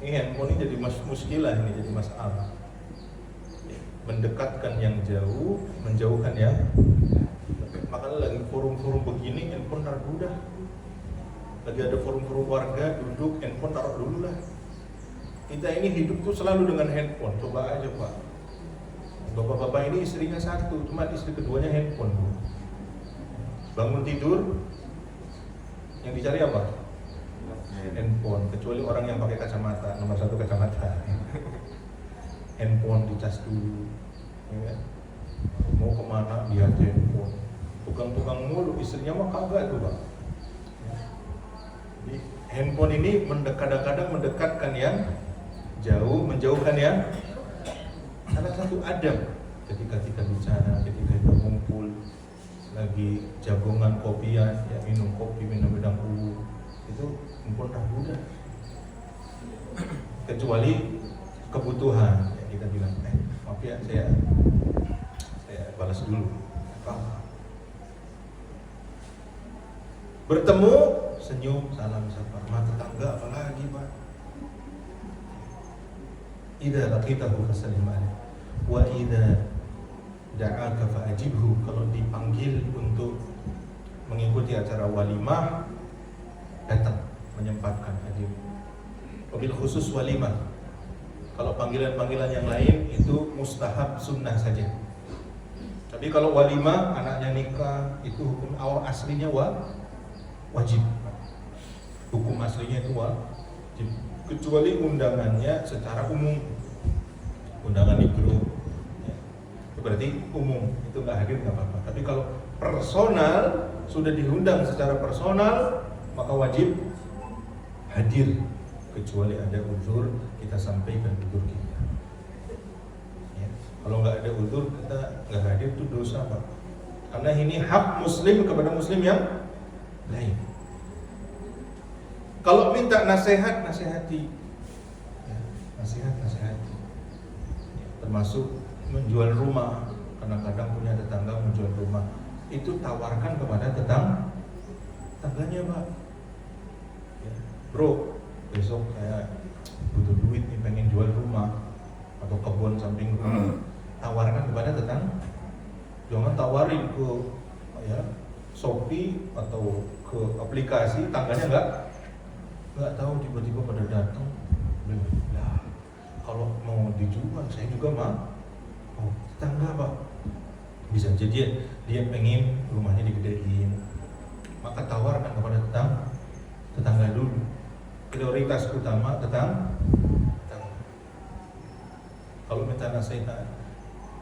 Ini handphone ini jadi muskilah, ini jadi masalah. Mendekatkan yang jauh, menjauhkan yang. Makanya lagi forum-forum begini, handphone taruh dulu dah. Lagi ada forum-forum warga, duduk, handphone taruh dulu lah. Kita ini hidup tuh selalu dengan handphone. Coba aja, Pak. Bapak-bapak ini istrinya satu, cuma istri keduanya handphone. Bangun tidur, yang dicari apa? Handphone. Kecuali orang yang pakai kacamata, nomor 1 kacamata. Handphone dicas dulu, ya. Mau kemana dia handphone. Tukang-tukang mulu, istrinya mah kagak tuh, Pak. Jadi handphone ini kadang-kadang mendekatkan yang jauh, menjauhkan yang. Salah satu adab ketika kita bicara, ketika kita ngumpul lagi jagongan kopian, ya, minum kopi, minum wedang uwu, itu mumpun tak mudah. Kecuali kebutuhan, ya, kita bilang, maaf ya, saya balas dulu. Bertemu, senyum, salam, sapa. Mata tetangga apalagi, Pak. Idza laqitahu fasallim alaihi wa idza da'aka fa'ajibhu, kalau dipanggil untuk mengikuti acara walimah, datang, menyempatkan hadir. Wabil khusus walimah, kalau panggilan-panggilan yang lain itu mustahab, sunnah saja. Tapi kalau walimah, anaknya nikah, itu hukum awal aslinya wajib. Hukum aslinya itu wajib, kecuali undangannya secara umum, undangan di grup, ya. Itu berarti umum, itu nggak hadir nggak apa-apa. Tapi kalau personal, sudah diundang secara personal, maka wajib hadir, kecuali ada uzur, kita sampaikan uzur kita, ya. Kalau nggak ada uzur, kita nggak hadir, itu dosa, Pak. Karena ini hak muslim kepada muslim yang lain. Kalau minta nasihat, nasihati, ya, nasihati, ya, termasuk menjual rumah. Kadang-kadang punya tetangga menjual rumah, itu tawarkan kepada tetangganya, Pak. Ya, bro, besok saya butuh duit nih, pengen jual rumah atau kebun samping rumah. Tawarkan kepada tetangga. Jangan tawarin ke, ya, Shopee atau ke aplikasi, tangganya nggak tahu, tiba-tiba pada datang. Nah, kalau mau dijual dijual, saya juga mah. Oh, tetangga Pak. Bisa jadi dia pengen rumahnya digedein, maka tawarkan kepada tetangga dulu. Prioritas utama tetangga. Kalau minta nasihat,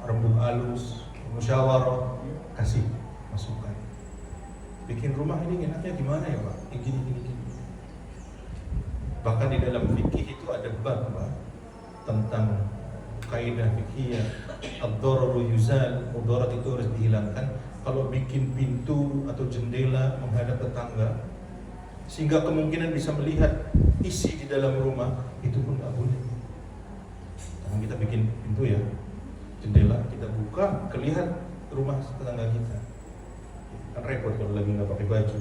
rembuk halus, musyawarah, kasih masukan. Bikin rumah ini enaknya gimana ya Pak? Gini. Bahkan di dalam fikih itu ada bab Pak, tentang kaidah fikih ad-dararu yuzal, mudarat itu harus dihilangkan. Kalau bikin pintu atau jendela menghadap tetangga sehingga kemungkinan bisa melihat isi di dalam rumah, itu pun nggak boleh. Karena kita bikin pintu ya, jendela kita buka, kelihatan rumah tetangga kita, kan repot kalau lagi nggak pakai baju.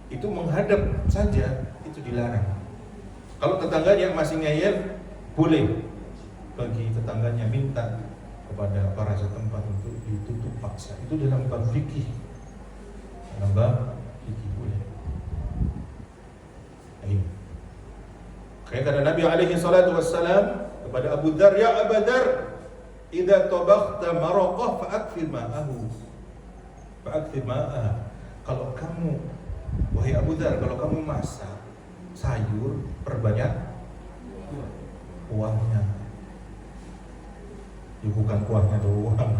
Itu menghadap saja itu dilarang. Kalau tetangganya masih ngeyel, boleh bagi tetangganya minta kepada para setempat untuk ditutup paksa. Itu dalam bab fikih. Dalam bab fikih boleh. Ini. Kayak kata Nabi alaihi salatu wassalam kepada Abu Dzar, ya Abu Dzar, idza tabakhta maraqah fa'akfir ma'ahu. Fa'akfir ma'ah. Kalau kamu, wahai Abu Dzar, kalau kamu masak sayur, perbanyak kuahnya. Ya bukan kuahnya doang.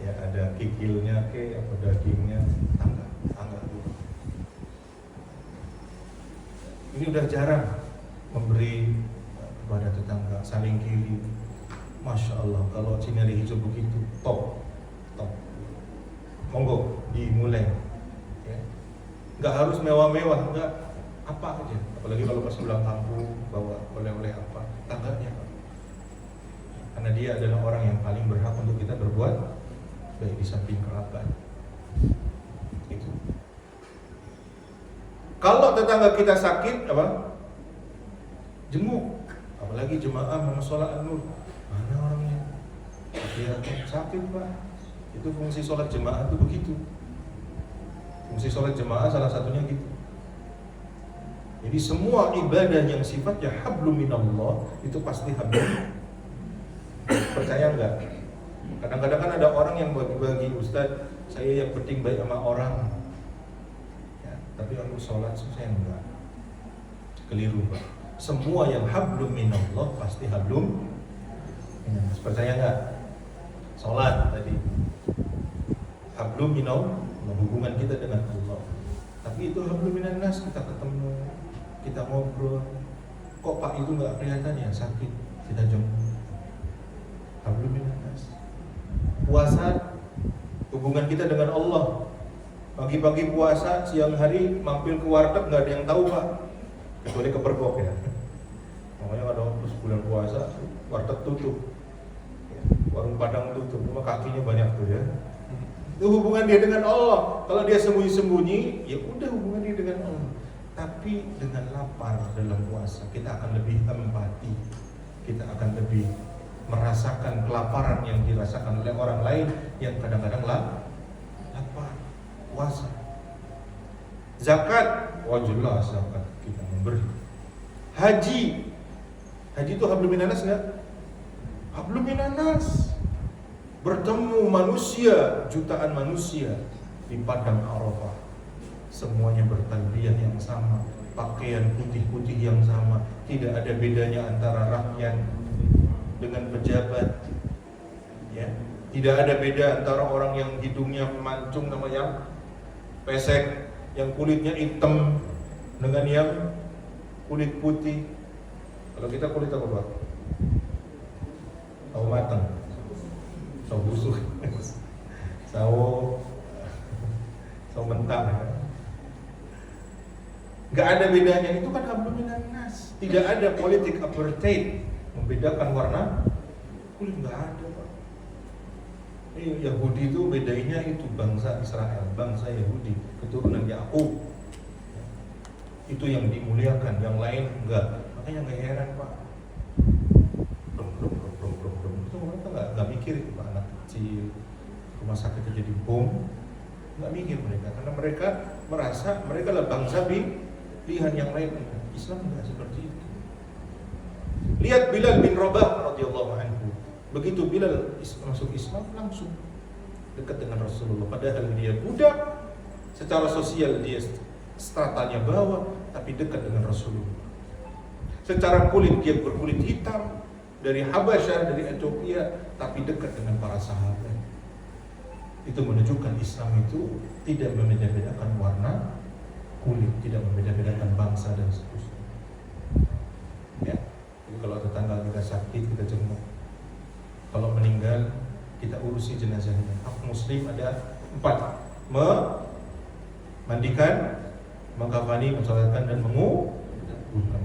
Ya ada kikilnya ke, apa dagingnya, tangga dulu. Ini udah jarang memberi kepada tetangga, saling kiri. Masya Allah, kalau Cinere hijau begitu, top. Monggo, dimulai. Ya. Nggak harus mewah-mewah, nggak, apa aja. Apalagi kalau pas pulang kampung, bawa oleh-oleh apa, tangganya Pak. Karena dia adalah orang yang paling berhak untuk kita berbuat baik di samping kerabat. Itu. Kalau tetangga kita sakit, apa? Jenguk. Apalagi jemaah mau sholat an-nur. Mana orangnya? Dia sakit Pak. Itu fungsi sholat jemaah itu begitu. Fungsi sholat jemaah salah satunya gitu. Jadi semua ibadah yang sifatnya hablum minallah itu pasti hablum. Percaya enggak? Kadang-kadang kan ada orang yang bagi-bagi, Ustaz, saya yang penting baik sama orang. Ya, tapi aku sholat saya enggak. Keliru Pak. Semua yang hablum minallah pasti hablum minallah. Percaya enggak? Sholat tadi hablum minallah, hubungan kita dengan Allah. Tapi itu hablum minannas, kita ketemu, kita ngobrol. Kok Pak itu enggak kelihatan ya, sakit, kita jemput. Hablum minannas. Puasa, hubungan kita dengan Allah. Pagi-pagi puasa, siang hari mampir ke warteg nggak ada yang tahu Pak, kecuali kepergok ya. Makanya ada bulan puasa warteg tutup, ya, warung Padang tutup, cuma kakinya banyak tuh ya. Itu hubungan dia dengan Allah. Kalau dia sembunyi-sembunyi, ya udah hubungan dia dengan Allah. Tapi dengan lapar dalam puasa, kita akan lebih empati, kita akan lebih merasakan kelaparan yang dirasakan oleh orang lain yang kadang-kadang lapar, puasa. Zakat, jelas zakat kita memberi. Haji itu hablum minannas enggak? Hablum minannas. Bertemu manusia, jutaan manusia di padang Arafah. Semuanya bertalbiyah yang sama, pakaian putih-putih yang sama, tidak ada bedanya antara rakyat dengan pejabat, ya, tidak ada beda antara orang yang hidungnya mancung sama yang pesek, yang kulitnya hitam dengan yang kulit putih. Kalau kita kulit apa Pak? Sawo matang, sawo busuk, sawo mentah. Gak ada bedanya, itu kan hablum minannas. Tidak ada politik apartheid membedakan warna kulit, nggak ada Pak. Yahudi itu bedanya itu bangsa Israel, bangsa Yahudi, keturunan Yakub. Itu yang dimuliakan, yang lain enggak. Makanya nggak heran Pak. Itu mereka nggak mikir itu Pak, anak kecil rumah sakitnya jadi bom, nggak mikir mereka, karena mereka merasa mereka lah bangsa pilihan yang lain. Islam nggak seperti itu. Lihat Bilal bin Rabah radhiyallahu anhu. Begitu Bilal masuk Islam langsung dekat dengan Rasulullah. Padahal dia budak, secara sosial dia stratanya bawah, tapi dekat dengan Rasulullah. Secara kulit dia berkulit hitam, dari Habasyah, dari Ethiopia, tapi dekat dengan para sahabat. Itu menunjukkan Islam itu tidak membeda-bedakan warna kulit, tidak membeda-bedakan bangsa dan seterusnya. Ya, jadi kalau tetangga kita sakit kita jenguk, kalau meninggal kita urusi jenazahnya. Hak Muslim ada 4: memandikan, mengkafani, mensolatkan, dan menguburkan.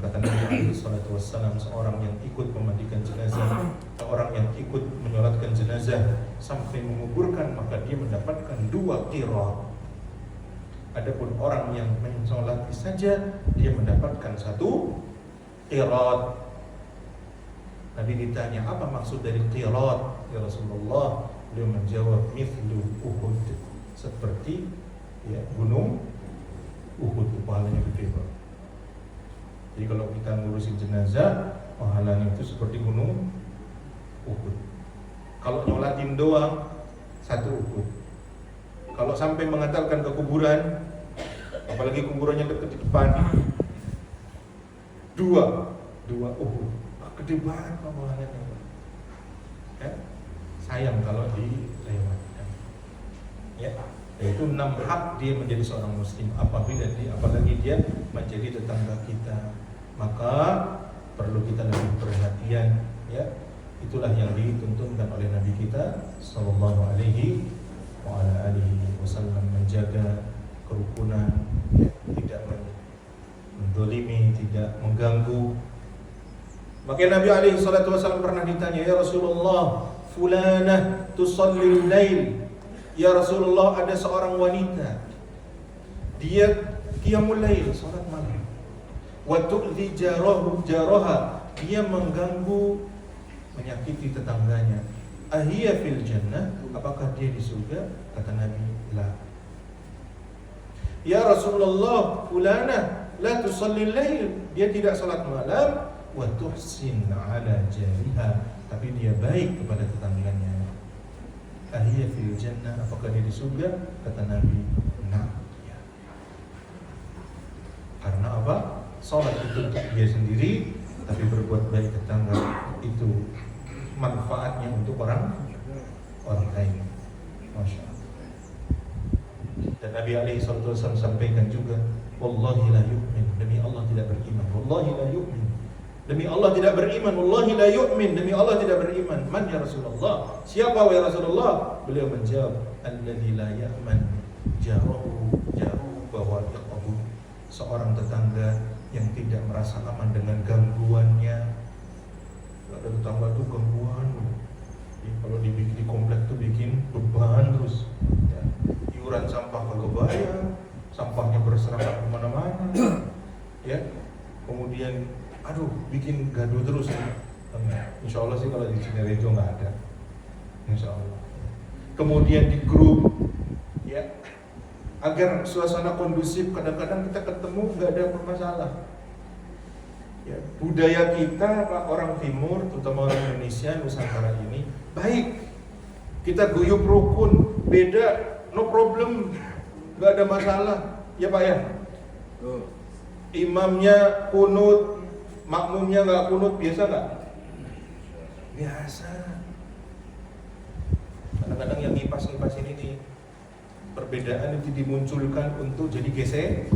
Kata Nabi SAW, seorang yang ikut memandikan jenazah, seorang yang ikut menyolatkan jenazah sampai menguburkan, maka dia mendapatkan 2 qirat. Adapun orang yang mensolati saja, dia mendapatkan 1 qirat. Nabi ditanya, apa maksud dari qirat ya Rasulullah? Beliau menjawab, mithlu Uhud, seperti ya gunung Uhud, pahalanya gede banget. Jadi kalau kita ngurusin jenazah, pahalanya itu seperti gunung Uhud. Kalau nyolatin doang 1 Uhud. Kalau sampai mengantarkan ke kuburan, apalagi kuburannya dekat di depan, 2 Uhud. Gede banget pahalanya. Ya? Sayang kalau dilewatkan. Ya. Yaitu 6 hak dia menjadi seorang muslim. Apalagi dia menjadi tetangga kita, maka perlu kita lebih perhatian. Ya, itulah yang dituntunkan oleh Nabi kita Sallallahu Alaihi Wasallam, menjaga kerukunan, ya, tidak mendolimi, tidak mengganggu. Maka Nabi alaihi salatu wasallam pernah ditanya, ya Rasulullah, fulanah tusallil lail. Ya Rasulullah, ada seorang wanita, dia qiyamul lail, salat malam. Wa tu'dhi jaraha, dia mengganggu, menyakiti tetangganya. Ahiya fil jannah, apakah dia di surga? Kata Nabi, la. Ya Rasulullah, fulanah la tusallil lail, dia tidak salat malam. Wa tuhsin ala jariha, tapi dia baik kepada tetangganya. Ahiyya fil jannah, apakah dia di surga? Kata Nabi, nah, ya. Karena apa? Salat itu untuk dia sendiri, tapi berbuat baik tetangga itu manfaatnya untuk orang lain. Masya Allah. Dan Nabi alaihi salatu wasallam sampaikan juga, wallahi la yu'min, demi Allah tidak beriman. Wallahi la yu'min, demi Allah tidak beriman. Wallahi la yu'min, demi Allah tidak beriman. Man ya Rasulullah, siapa wahai Rasulullah? Beliau menjawab, alladzi la ya'man jaruhu bawa'iqahu, seorang tetangga yang tidak merasa aman dengan gangguannya. Ada tetangga itu gangguan, kalau dibikin di komplek itu bikin beban terus, ya. Iuran sampah kagak bayar, sampahnya berserakan kemana-mana, ya. Kemudian bikin gaduh terus. Insya Allah sih kalau di Cinerejo nggak ada, Insya Allah. Kemudian di grup, ya, agar suasana kondusif. Kadang-kadang kita ketemu nggak ada masalah. Ya, budaya kita, Pak, orang Timur, terutama orang Indonesia, Nusantara ini baik. Kita guyup rukun, beda, no problem, nggak ada masalah, ya Pak ya. Imamnya kunut, makmumnya nggak kunut, biasa nggak? Biasa. Kadang-kadang yang ngipas-ngipas ini nih, perbedaan itu dimunculkan untuk jadi gesekan.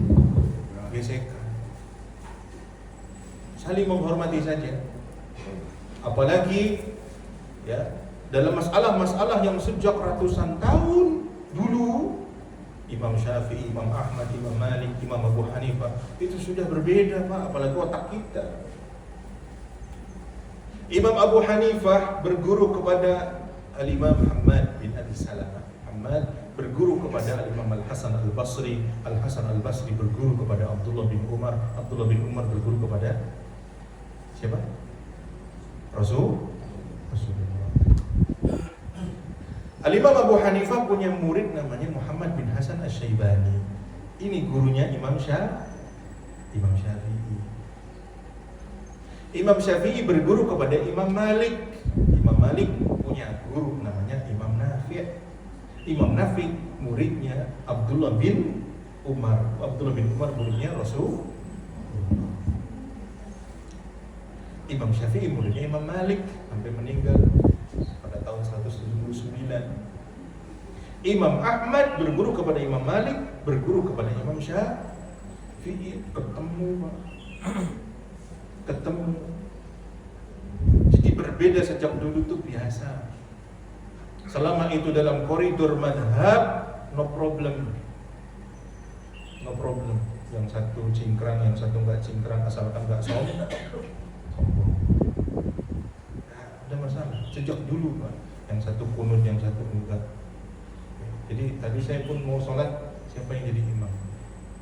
Saling menghormati saja. Apalagi ya dalam masalah-masalah yang sejak ratusan tahun dulu, Imam Syafi'i, Imam Ahmad, Imam Malik, Imam Abu Hanifah, itu sudah berbeda, Pak, apalagi otak kita. Imam Abu Hanifah berguru kepada Al-Imam Muhammad bin Abi Salamah. Muhammad berguru kepada Al-Imam Al-Hasan Al-Basri. Al-Hasan Al-Basri berguru kepada Abdullah bin Umar. Abdullah bin Umar berguru kepada siapa? Rasulullah. Al-Imam Abu Hanifah punya murid namanya Muhammad bin Hasan Asy-Syaibani. Ini gurunya Imam Syafi'i. Imam Syafi'i berguru kepada Imam Malik. Imam Malik punya guru namanya Imam Nafi'. Imam Nafi' muridnya Abdullah bin Umar. Abdullah bin Umar muridnya Rasul. Imam Syafi'i muridnya Imam Malik sampai meninggal pada tahun 179. Imam Ahmad berguru kepada Imam Malik, berguru kepada Imam Syafi'i. Ketemu. Jadi berbeda sejak dulu tuh biasa. Selama itu dalam koridor madhab, no problem. Yang satu cingkrang, yang satu nggak cingkrang, asalkan nggak sombong. Nah, ada masalah. Sejak dulu Pak, yang satu kunut, yang satu enggak. Jadi tadi saya pun mau sholat, siapa yang jadi imam?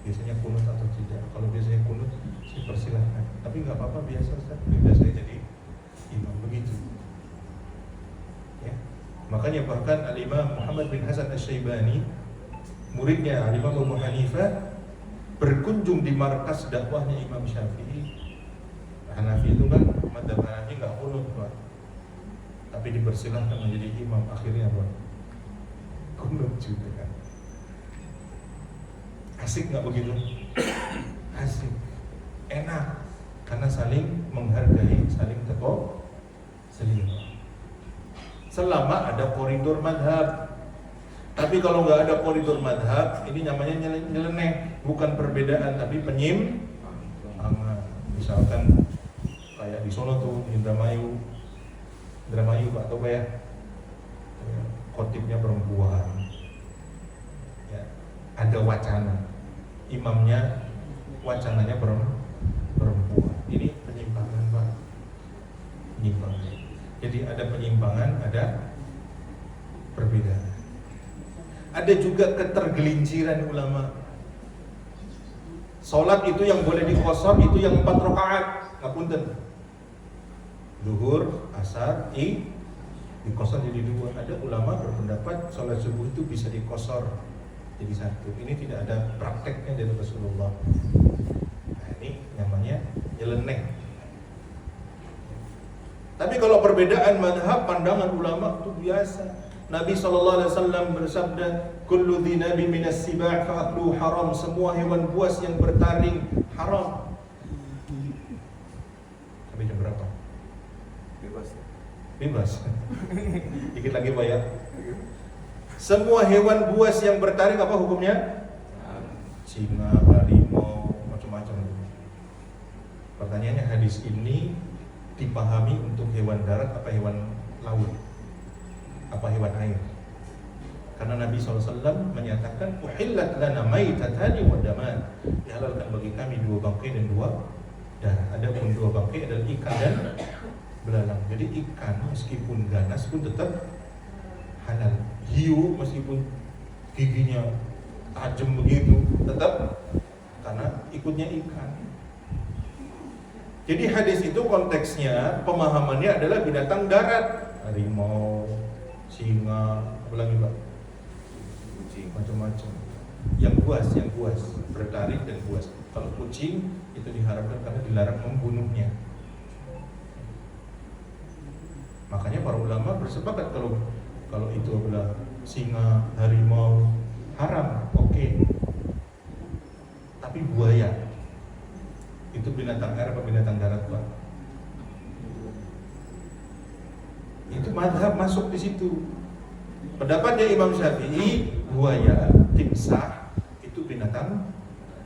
Biasanya kunut atau tidak? Kalau biasanya kunut, saya persilahkan. Tapi nggak apa-apa, biasa Ustaz. Biar saya jadi imam, begitu. Ya. Makanya bahkan Al-Imam Muhammad bin Hasan Asy-Syaibani, muridnya Al-Imam Abu Hanifah, berkunjung di markas dakwahnya Imam Syafi'i. Hanafi itu kan madhab Hanafi nggak kunut Pak, tapi dipersilahkan menjadi imam. Akhirnya Pak, kunut juga kan. Asik nggak begitu? Asik, enak, karena saling menghargai, saling seling. Selama ada koridor madhab. Tapi kalau nggak ada koridor madhab, ini namanya nyeleneh, bukan perbedaan tapi penyimpangan. Misalkan kayak di Solo tuh, Indramayu Pak, atau kayak khotibnya perempuan, ya, ada wacana, imamnya wacananya perempuan. Ini penyimpangan Pak, penyimpangan. Jadi ada penyimpangan, ada perbedaan. Ada juga ketergelinciran ulama. Sholat itu yang boleh dikosor itu yang 4 rakaat, ngapunten. Zuhur, asar, dikosor jadi 2. Ada ulama berpendapat sholat subuh itu bisa dikosor jadi 1. Ini tidak ada prakteknya dari Rasulullah. Nah, ini namanya nyeleneh. Tapi kalau perbedaan madhab, pandangan ulama itu biasa. Nabi SAW bersabda, kullu dhinabi minas sibah fa'aklu haram. Semua hewan buas yang bertaring haram. Sampai jam berapa? Bebas. Dikit lagi Pak ya. Semua hewan buas yang bertaring apa hukumnya? Singa, harimau, macam-macam. Pertanyaannya, hadis ini dipahami untuk hewan darat apa hewan laut? Apa hewan air? Karena Nabi SAW menyatakan uhillat lana maitatani wa daman, dihalalkan bagi kami 2 bangkai dan 2 darah. Adapun 2 bangkai adalah ikan dan belalang. Jadi ikan meskipun ganas pun tetap halal. Hiu meskipun giginya tajam begitu tetap, karena ikutnya ikan. Jadi hadis itu konteksnya, pemahamannya adalah binatang darat, harimau, singa, apa lagi Pak? Kucing, macam-macam. Yang buas, bertaring dan buas. Kalau kucing itu diharapkan karena dilarang membunuhnya. Makanya para ulama bersepakat kalau itu adalah singa, harimau haram, oke. Tapi buaya itu binatang air apa binatang darat Pak? Itu madhab masuk di situ. Pendapatnya Imam Syafi'i, buaya, timsah itu binatang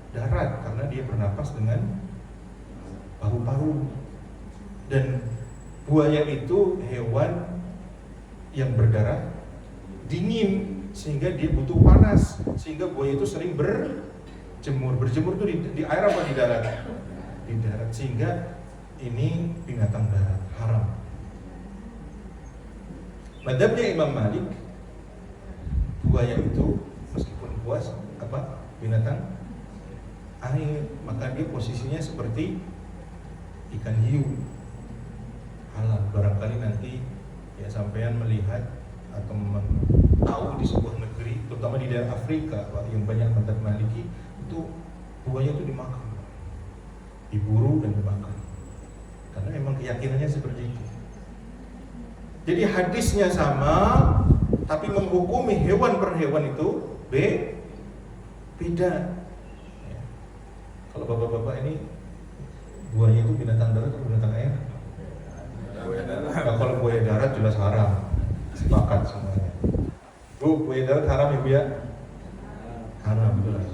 darat karena dia bernapas dengan paru-paru. Dan buaya itu hewan yang berdarah dingin sehingga dia butuh panas, sehingga buaya itu sering berjemur tuh di air apa di darat? Di darat, sehingga ini binatang darat, haram. Madhabnya Imam Malik, buaya itu meskipun buas apa binatang air, maka dia posisinya seperti ikan hiu, halal. Barangkali nanti ya sampean melihat atau tahu di sebuah negeri, terutama di daerah Afrika Pak, yang banyak madhab Maliki, itu buaya itu dimakan, diburu dan dimakan. Karena keyakinannya seperti itu. Jadi hadisnya sama, tapi menghukumi hewan per hewan itu beda. Ya. Kalau bapak-bapak ini buaya itu binatang darat atau binatang air? Nah, kalau buaya darat jelas haram, sepakat semuanya. Bu, buaya darat haram ya Bu ya? Haram jelas.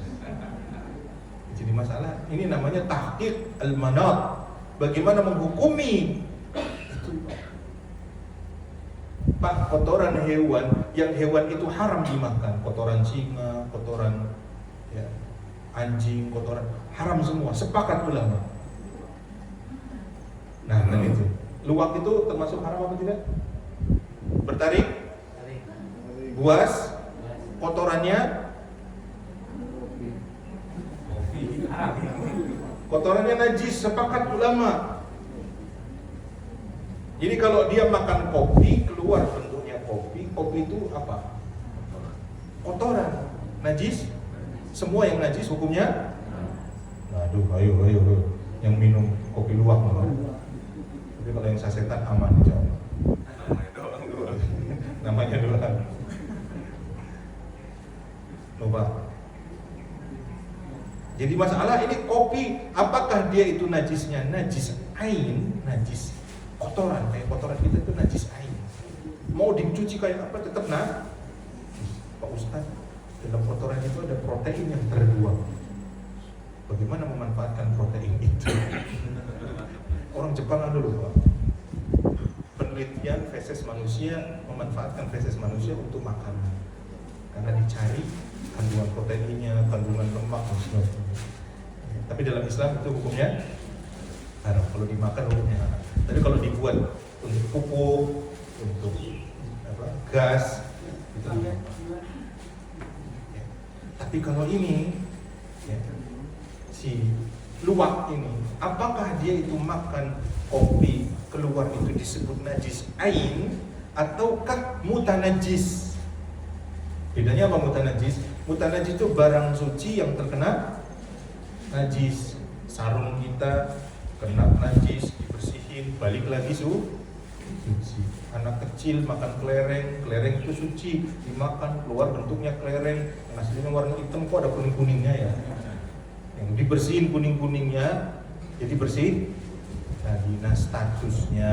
Jadi masalah ini namanya tahqiq al-manat. Bagaimana menghukumi itu, Pak, kotoran hewan, yang hewan itu haram dimakan, kotoran singa, kotoran ya, anjing, kotoran haram semua, sepakat ulama. Nah, kan itu. Luwak itu termasuk haram apa tidak? Bertaring? Buas? Kotorannya? Kotorannya najis, sepakat ulama. Jadi kalau dia makan kopi, keluar bentuknya kopi, kopi itu apa? Kotoran, najis. Semua yang najis hukumnya? Aduh, ayo, yang minum kopi luwak malah. Tapi kalau yang sasetan aman, insya Allah. Namanya doang. Coba. Jadi masalah ini kopi, apakah dia itu najisnya najis ain, najis kotoran, kayak kotoran kita itu najis ain. Mau dicuci kayak apa tetap Pak Ustaz, dalam kotoran itu ada protein yang terbuang. Bagaimana memanfaatkan protein itu? Orang Jepang ada loh Pak, penelitian feses manusia, memanfaatkan feses manusia untuk makanan, karena dicari kandungan proteinnya, kandungan lemak dan sebagainya. Tapi dalam Islam itu hukumnya haram. Kalau dimakan hukumnya haram. Tapi kalau dibuat untuk pupuk, untuk gas, itu ya. Tapi kalau ini ya, si luwak ini, apakah dia itu makan kopi keluar itu disebut najis ain ataukah mutanajis? Bedanya apa mutanajis? Mutanajis itu barang suci yang terkena najis. Sarung kita kena najis, dibersihin, balik lagi suci. Anak kecil makan kelereng itu suci, dimakan keluar bentuknya kelereng, yang aslinya warna hitam kok ada kuning-kuningnya ya. Yang dibersihin kuning-kuningnya jadi bersih. Nah, statusnya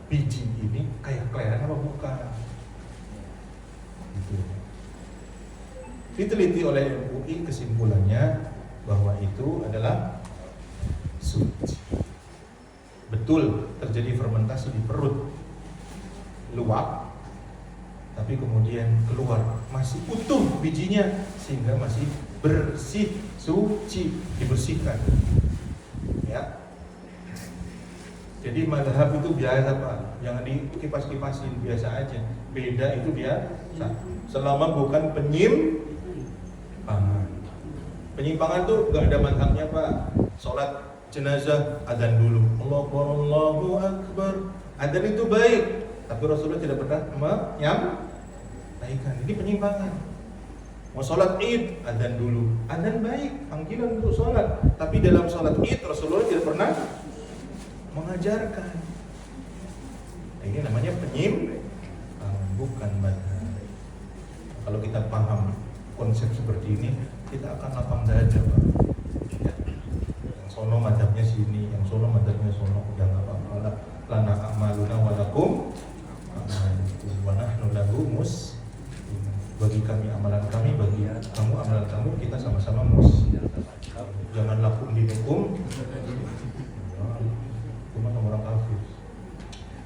biji ini kayak kelereng apa bukan? Gitu. Diteliti oleh MUI, kesimpulannya bahwa itu adalah suci. Betul terjadi fermentasi di perut luwak, tapi kemudian keluar masih utuh bijinya sehingga masih bersih, suci, dibersihkan. Ya. Jadi mazhab itu biasa Pak, jangan dikipas-kipasin, biasa aja. Beda itu biasa. Selama bukan penyimpangan tuh gak ada mazhabnya Pak. Sholat jenazah adzan dulu, Allahu Akbar. Adzan itu baik, tapi Rasulullah tidak pernah menyampaikan. Ini penyimpangan. Mau sholat id, adzan dulu. Adzan baik, panggilan untuk sholat, tapi dalam sholat id Rasulullah tidak pernah mengajarkan. Ini namanya penyimpangan, bukan mazhab. Kalau kita paham konsep seperti ini, kita akan lapang dada Pak. Ya. Yang sono madhabnya sini, yang sono madhabnya sono, udah nggak apa-apa lah. Lana amaluna walakum wa nahnu lahu mus. Bagi kami amalan kami, bagi kamu amalan kamu, kita sama-sama mus. Jangan lakum dinukum, cuma orang kafir.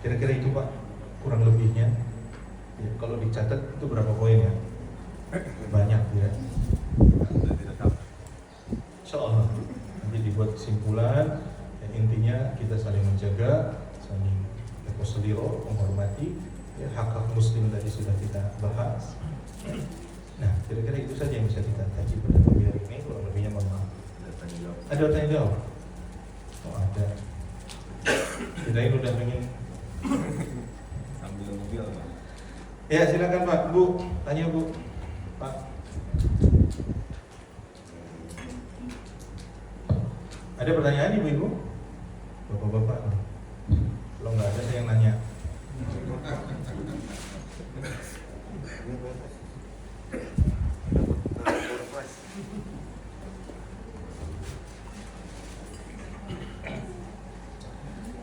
Kira-kira itu Pak, kurang lebihnya. Ya, kalau dicatat itu berapa poin ya? Banyak ya. Insyaallah nanti dibuat kesimpulan. Dan intinya kita saling menjaga, saling bersediro, menghormati. Ya, hak muslim tadi sudah kita bahas. Nah, kira-kira itu saja yang bisa kita kaji pada pagi hari ini. Kurang lebihnya mohon maaf. Ada tanya jawab? Oh ada. Kirain udah pengen ambil mobil Pak. Ya silakan Pak, Bu, tanya Bu. Pak. Ada pertanyaan Ibu-ibu? Bapak-bapak. Kalau nggak ada saya yang nanya.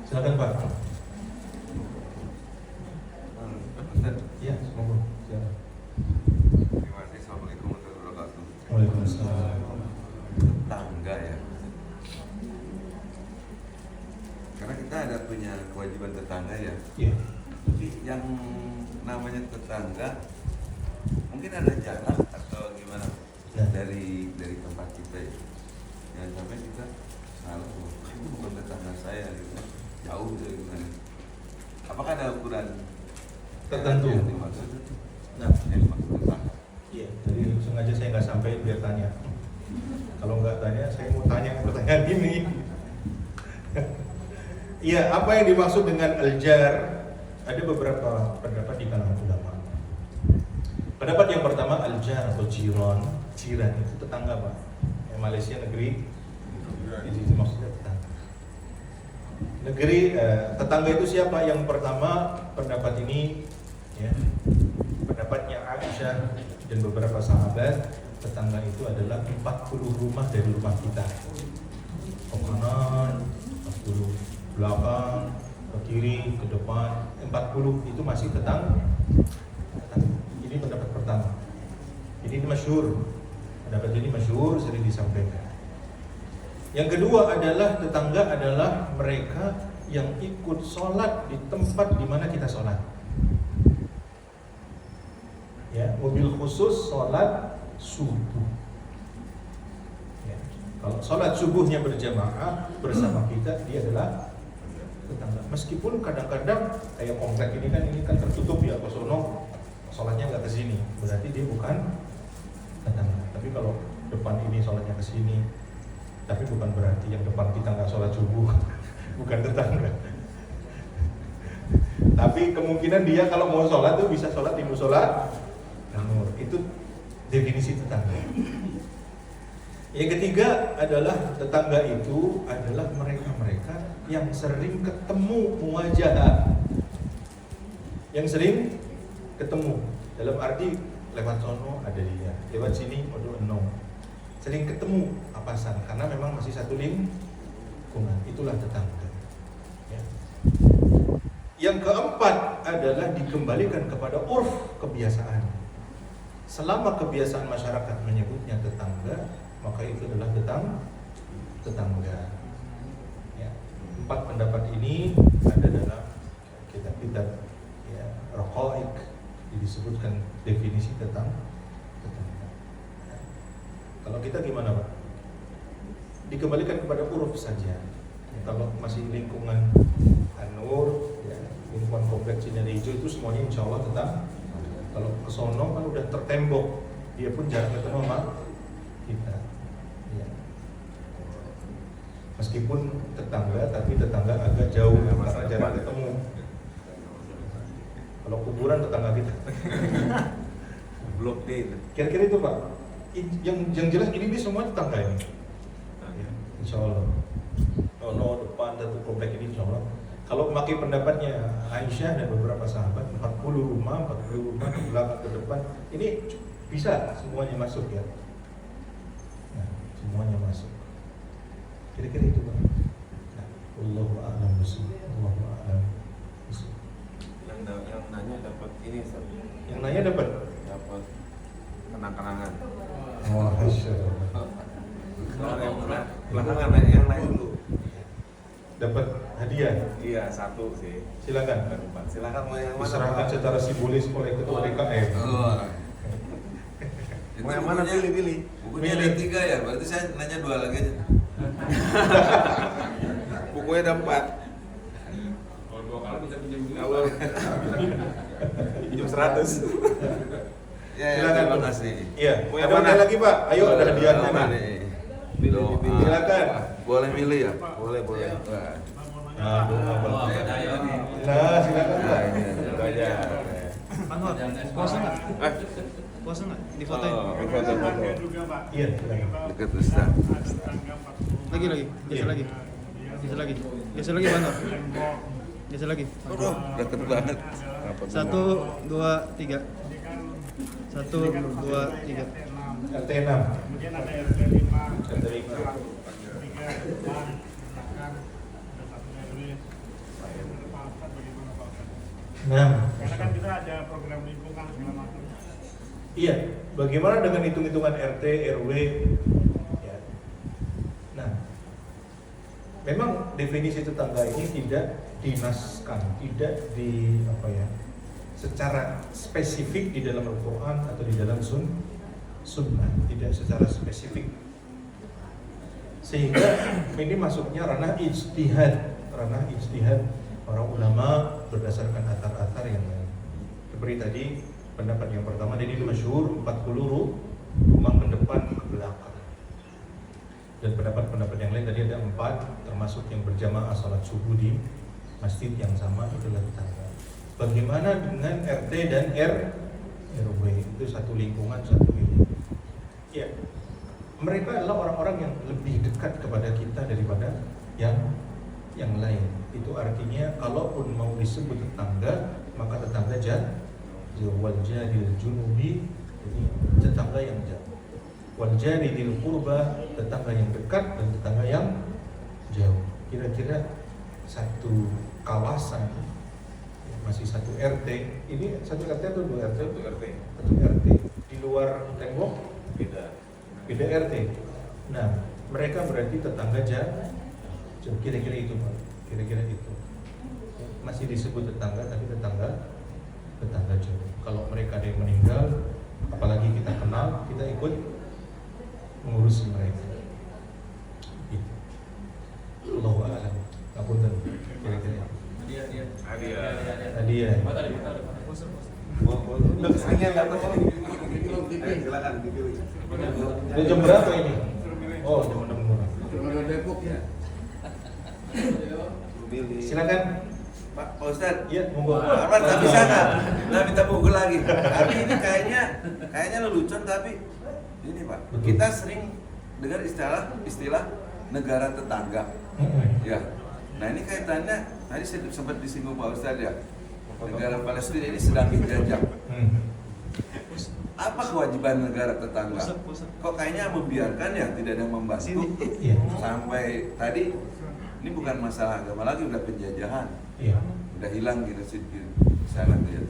Silakan Pak. Iya, semoga. Silakan. Terima kasih. Assalamualaikum warahmatullahi wabarakatuh. Waalaikumsalam. Tetangga ya. Karena kita ada punya kewajiban tetangga ya. Iya. Tapi yang namanya tetangga mungkin ada jarak atau gimana Nah. dari tempat kita ya. Jangan sampai kita salah, "Oh, itu bukan tetangga saya gitu. Jauh dari mana. Apakah ada ukuran Tertentu. yang dimaksud? Nah. Yang dimaksud tetangga. Iya. Jadi sengaja saya nggak sampai biar tanya. Kalau nggak tanya, saya mau tanya pertanyaan ini. Iya, apa yang dimaksud dengan al-jar? Ada beberapa pendapat di kalangan ulama. Pendapat yang pertama, al-jar atau jiran itu tetangga Pak. Yang Malaysia negeri, di situ maksudnya tetangga. Negeri tetangga itu siapa? Yang pertama pendapat ini, ya, pendapatnya Aisyah dan beberapa sahabat, tetangga itu adalah 40 rumah dari rumah kita. Ke kanan 40, belakang, ke kiri, ke depan 40, itu masih tetangga. Ini pendapat pertama. Ini masyhur. Pendapat ini masyhur, sering disampaikan. Yang kedua adalah tetangga adalah mereka yang ikut sholat di tempat di mana kita sholat. Ya, mobil khusus sholat subuh. Ya, kalau sholat subuhnya berjamaah bersama kita, dia adalah tetangga. Meskipun kadang-kadang kayak komplek ini kan tertutup ya, kosono sholatnya nggak ke sini, berarti dia bukan tetangga. Tapi kalau depan ini sholatnya ke sini, tapi bukan berarti yang depan kita nggak sholat subuh, bukan tetangga. Tapi kemungkinan dia kalau mau sholat tuh bisa sholat di musola Nur. Itu definisi tetangga. Yang ketiga adalah tetangga itu adalah mereka-mereka yang sering ketemu muwajahah. Yang sering ketemu dalam arti lewat sono ada dia, lewat sini aduh eno. Sering ketemu papasan karena memang masih satu lingkungan. Itulah tetangga. Ya. Yang keempat adalah dikembalikan kepada urf, kebiasaan. Selama kebiasaan masyarakat menyebutnya tetangga, maka itu adalah tetangga. Ya. 4 pendapat ini ada dalam kitab-kitab ya, Raqaiq, disebutkan definisi tetangga. Ya. Kalau kita gimana Pak? Dikembalikan kepada uruf saja. Ya, kalau masih lingkungan An-Nur, ya, lingkungan kompleks Cinere Hijau itu semuanya insya Allah tetangga. Kalau ke sono kan udah tertembok, dia pun jarang ketemu sama kita. Ya. Meskipun tetangga, tapi tetangga agak jauh karena jarang ketemu. Kalau kuburan tetangga kita. Blok D itu. Kira-kira itu Pak. Yang jelas ini semua tetangga ini. Ya, insya Allah. Sono depan satu komplek ini insya Allah. Kalau memakai pendapatnya Aisyah dan beberapa sahabat, 40 rumah ke belakang ke depan, ini bisa semuanya masuk ya. Nah, semuanya masuk. Kira-kira itu Pak. Nah, Allahu a'lam bishawab. Allahu a'lam bishawab. Yang nanya dapat ini Ustaz. Yang nanya dapat kenang-kenangan. Oh, Masya Kalau yang belakangan yang nanya dulu. dapat hadiah. Iya, satu sih. Silakan. Silakan mau yang mana? Diserahkan secara simbolis oleh ketua DKM. Oh. Mau yang mana pilih? Bukunya ada 3 ya, berarti saya nanya 2 lagi aja. Bukunya ada 4. Kalau 2 kali bisa pinjam dulu. Kalau pinjam 100. Ya, Silakan, terima Pak. kasih. Iya, Mau yang ada mana? lagi Pak. Ayo ada hadiahnya Apa nih. Doa. Silakan. Boleh milih ya? Boleh. Wah. Aduh, apa? Oh, ada ini. Nah, silakan Nah, Pak. ini. Itu aja. Anwar, puasa nggak? Puasa nggak? Difotoin? Oh, foto. Iya, silakan. Dekat Ustaz. Lagi, Iya. geser lagi. Geser lagi Pak Anwar. Geser lagi. Aduh, deket banget. 1, 2, 3. 1, 2, 3. RT 6. Kemudian ada RT 5, RT 5. 3, 4, depan, belakang, ada satu RW. Menurut Pak Ustadz bagaimana Pak Ustadz? 6. Karena kan kita ada program lingkungan segala macam. Iya, bagaimana dengan hitung-hitungan RT, RW? Ya. Nah, memang definisi tetangga ini tidak dinaskan, tidak secara spesifik di dalam Al-Quran atau di dalam sunnah, tidak secara spesifik. Sehingga ini masuknya ranah ijtihad orang ulama berdasarkan atar-atar yang lain. Seperti tadi pendapat yang pertama, jadi masyhur 40 rumah ke depan ke belakang. Dan pendapat-pendapat yang lain tadi ada 4, termasuk yang berjamaah salat subuh di masjid yang sama, itulah tetangga. Bagaimana dengan RT dan RW? Itu satu lingkungan, satu ini. Ya, mereka adalah orang-orang yang lebih dekat kepada kita daripada yang lain. Itu artinya kalaupun mau disebut tetangga, maka tetangga wal jaril junubi, jadi tetangga yang jauh. Wal jaridil qurba, tetangga yang dekat, dan tetangga yang jauh. Kira-kira satu kawasan, masih satu RT. Ini satu RT atau 2 RT? Satu RT. Di luar tembok beda RT. Nah, mereka berarti tetangga jauh. Kira-kira itu, Pak. Kira-kira itu. Masih disebut tetangga, tapi tetangga jauh. Kalau mereka ada yang meninggal, apalagi kita kenal, kita ikut mengurusi mereka. Gitu. Allahu a'lam. Ngapunten. Kira-kira. Hadiah. Udah keseringan nggak tahu. Silakan dipilih. Udah jam berapa ini? Oh, jam 6 kurang. Silakan. Pak Ustadz, Iya, monggo. Apa tak bisa nggak? Nggak minta buku lagi. Tapi ini kayaknya lelucon, tapi ini Pak, kita sering dengar istilah negara tetangga. Ya. Nah ini kaitannya tadi sempat disinggung Pak Ustadz ya. Negara Palestina ini sedang dijajah. Apa kewajiban negara tetangga? Kok kayaknya membiarkan ya, tidak ada yang membantu. Iya. Sampai tadi ini bukan masalah agama lagi, udah penjajahan. Iya. Udah hilang genosid di sana tuh ya.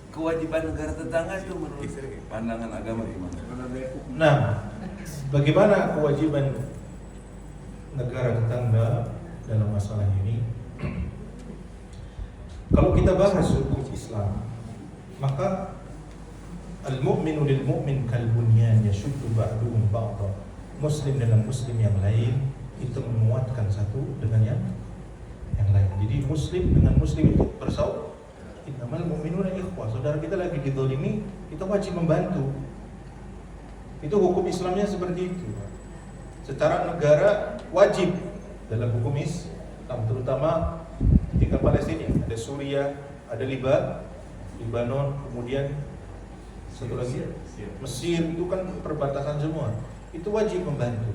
Kewajiban negara tetangga itu menurut pandangan agama gimana? Nah, bagaimana kewajiban negara tetangga dalam masalah ini? Kalau kita bahas hukum Islam, maka al-mu'minu lil-mu'min kal-bunyan yashuddu ba'duhum ba'dha. Muslim dengan muslim yang lain itu menguatkan satu dengan yang lain. Jadi muslim dengan muslim itu bersaudara. Innamal mu'minuna ikhwah. Saudara kita lagi dizalimi, kita wajib membantu. Itu hukum Islamnya seperti itu. Secara negara wajib dalam hukum Islam, terutama tingkat Palestina, ada Suriah, ada Libanon, kemudian satu lagi Mesir, itu kan perbatasan semua. Itu wajib membantu.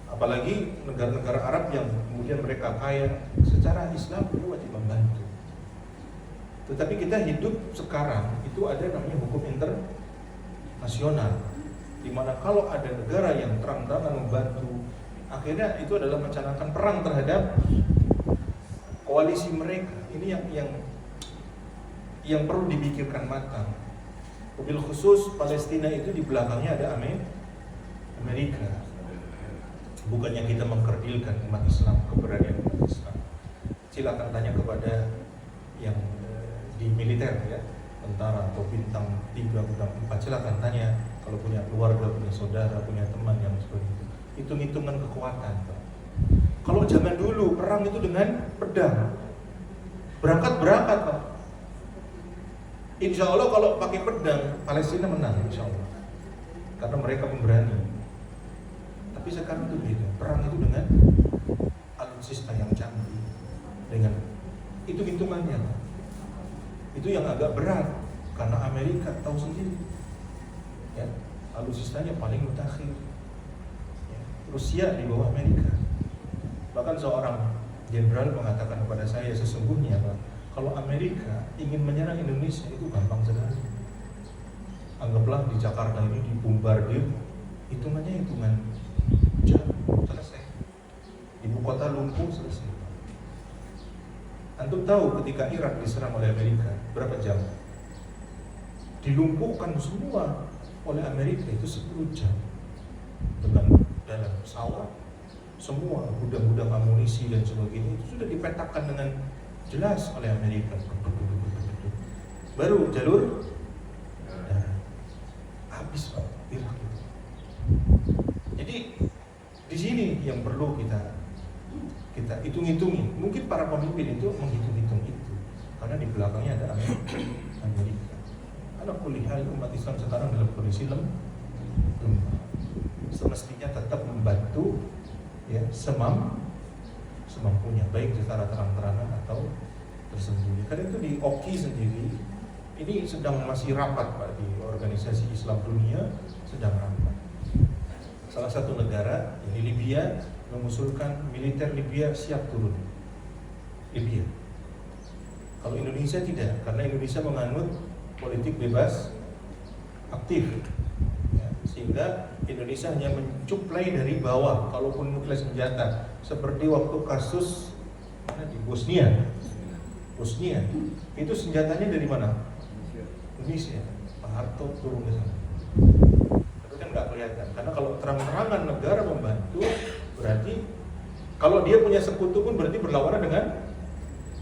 Apalagi negara-negara Arab yang kemudian mereka kaya, secara Islam itu wajib membantu. Tetapi kita hidup sekarang itu ada namanya hukum internasional, di mana kalau ada negara yang terang-terangan membantu, akhirnya itu adalah mencanangkan perang terhadap koalisi mereka. Ini yang perlu dipikirkan matang. Mobil khusus Palestina itu di belakangnya ada Amerika. Bukannya kita mengkerdilkan umat Islam, keberadaan umat Islam. Silakan tanya kepada yang di militer ya, tentara atau bintang 3, bintang 4. Silakan tanya kalau punya keluarga, punya saudara, punya teman yang seperti itu. Hitung-hitungan kekuatan, Pak. Kalau zaman dulu perang itu dengan pedang. Berangkat, Pak. Insya Allah kalau pakai pedang Palestina menang, insya Allah. Karena mereka pemberani. Tapi sekarang itu beda. Perang itu dengan alutsista yang canggih, dengan hitung-hitungannya. Itu yang agak berat karena Amerika tahu sendiri, ya, alutsistanya paling mutakhir. Ya, Rusia di bawah Amerika. Bahkan seorang jenderal mengatakan kepada saya, sesungguhnya Pak, kalau Amerika ingin menyerang Indonesia itu gampang sekali. Anggaplah di Jakarta ini dibombardir, hitungannya hitungan jam, selesai. Ibu kota lumpuh, selesai. Antum tahu ketika Irak diserang oleh Amerika, berapa jam? Dilumpuhkan semua oleh Amerika itu 10 jam. Dengan dalam pesawat, semua gudang-gudang amunisi dan sebagainya itu sudah dipetakan dengan jelas oleh Amerika. Baru jalur habis Pak, Irak itu. Jadi di sini yang perlu kita hitung-hitungi. Mungkin para pemimpin itu menghitung-hitung itu, karena di belakangnya ada Amerika. Ala kulli hal umat Islam sekarang dalam kondisi lemah. Semestinya tetap membantu ya semampunya, baik secara terang-terangan atau tersembunyi. Karena itu di OKI sendiri ini sedang masih rapat Pak, di Organisasi Islam Dunia sedang rapat. Salah satu negara, ini Libya, mengusulkan militer Libya siap turun. Libya. Kalau Indonesia tidak, karena Indonesia menganut politik bebas aktif, ya, sehingga Indonesia hanya mencuplai dari bawah, kalaupun nuklir senjata, seperti waktu kasus mana di Bosnia, itu senjatanya dari mana? Indonesia. Pak Harto turun ke sana. Tapi kan nggak kelihatan, karena kalau terang-terangan negara membantu, berarti kalau dia punya sekutu pun berarti berlawanan dengan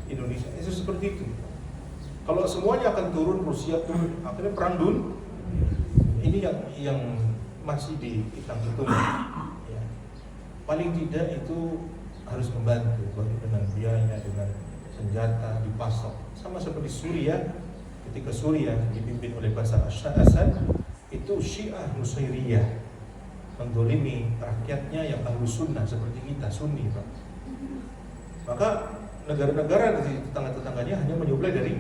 Indonesia. Itu seperti itu. Kalau semuanya akan turun, Rusia turun, akhirnya perang dunia. Ini yang masih dihitung-hitung. Ya. Paling tidak itu harus membantu, baik dengan biaya, dengan senjata dipasok. Sama seperti Suriah, ketika Suriah dipimpin oleh Bashar al-Assad, itu Syiah Nusairiyah mendolimi rakyatnya yang ahlu sunnah seperti kita, sunni Pak. Maka negara-negara di tetangga-tetangganya hanya menyuplai dari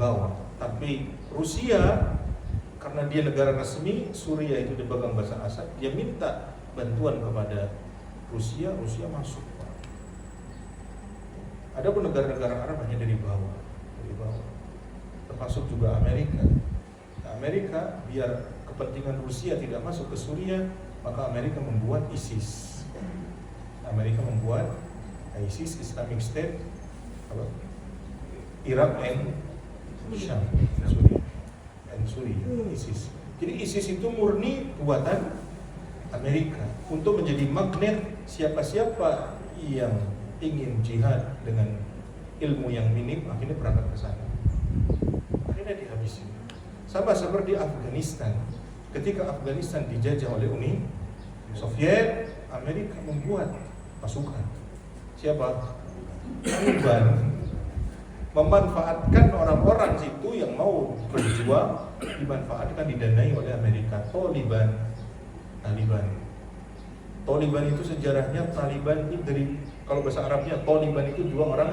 bawah. Tapi Rusia, karena dia negara resmi, Suriah itu dipegang Bashar al-Assad, dia minta bantuan kepada Rusia, Rusia masuk Pak. Ada pun negara-negara Arab hanya dari bawah, termasuk juga Amerika. Nah, Amerika biar kepentingan Rusia tidak masuk ke Suriah, maka Amerika membuat ISIS. Amerika membuat ISIS, Islamic State, Irak and Syam, Suriah, ISIS. Jadi ISIS itu murni buatan Amerika untuk menjadi magnet siapa-siapa yang ingin jihad dengan ilmu yang minim, akhirnya berangkat ke sana. Akhirnya dihabisi. Sama seperti Afghanistan. Ketika Afghanistan dijajah oleh Uni Soviet, Amerika membuat pasukan. Siapa? Taliban. Memanfaatkan orang-orang situ yang mau berjuang, dimanfaatkan, didanai oleh Amerika. Taliban itu sejarahnya, Taliban itu dari, kalau bahasa Arabnya Taliban itu dua orang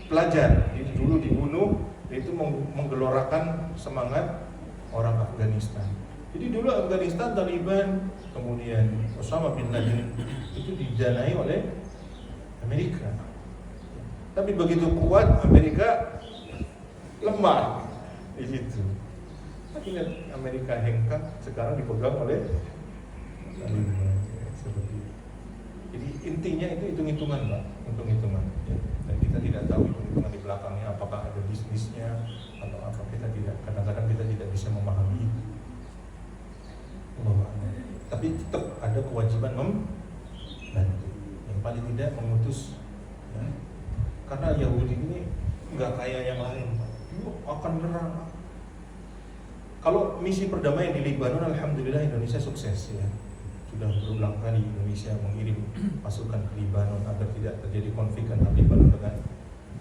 pelajar. Itu dulu dibunuh, itu menggelorakan semangat orang Afghanistan. Jadi dulu Afghanistan Taliban, kemudian Osama bin Laden itu didanai oleh Amerika. Tapi begitu kuat Amerika lemah di situ. Akhirnya Amerika hengkang, sekarang dipegang oleh Taliban. Seperti itu. Jadi intinya itu hitung-hitungan Pak, hitung-hitungan. Ya. Dan kita tidak tahu hitung-hitungan di belakangnya, apakah ada bisnisnya atau apa, kita tidak. Kadang-kadang kita tidak bisa memahami itu. Tapi tetap ada kewajiban membantu. Yang paling tidak mengutus, ya. Karena Yahudi ini nggak kayak yang lain, akan menyerang. Kalau misi perdamaian di Lebanon, alhamdulillah Indonesia sukses ya. Sudah berulang kali Indonesia mengirim pasukan ke Lebanon agar tidak terjadi konflik antara Lebanon dengan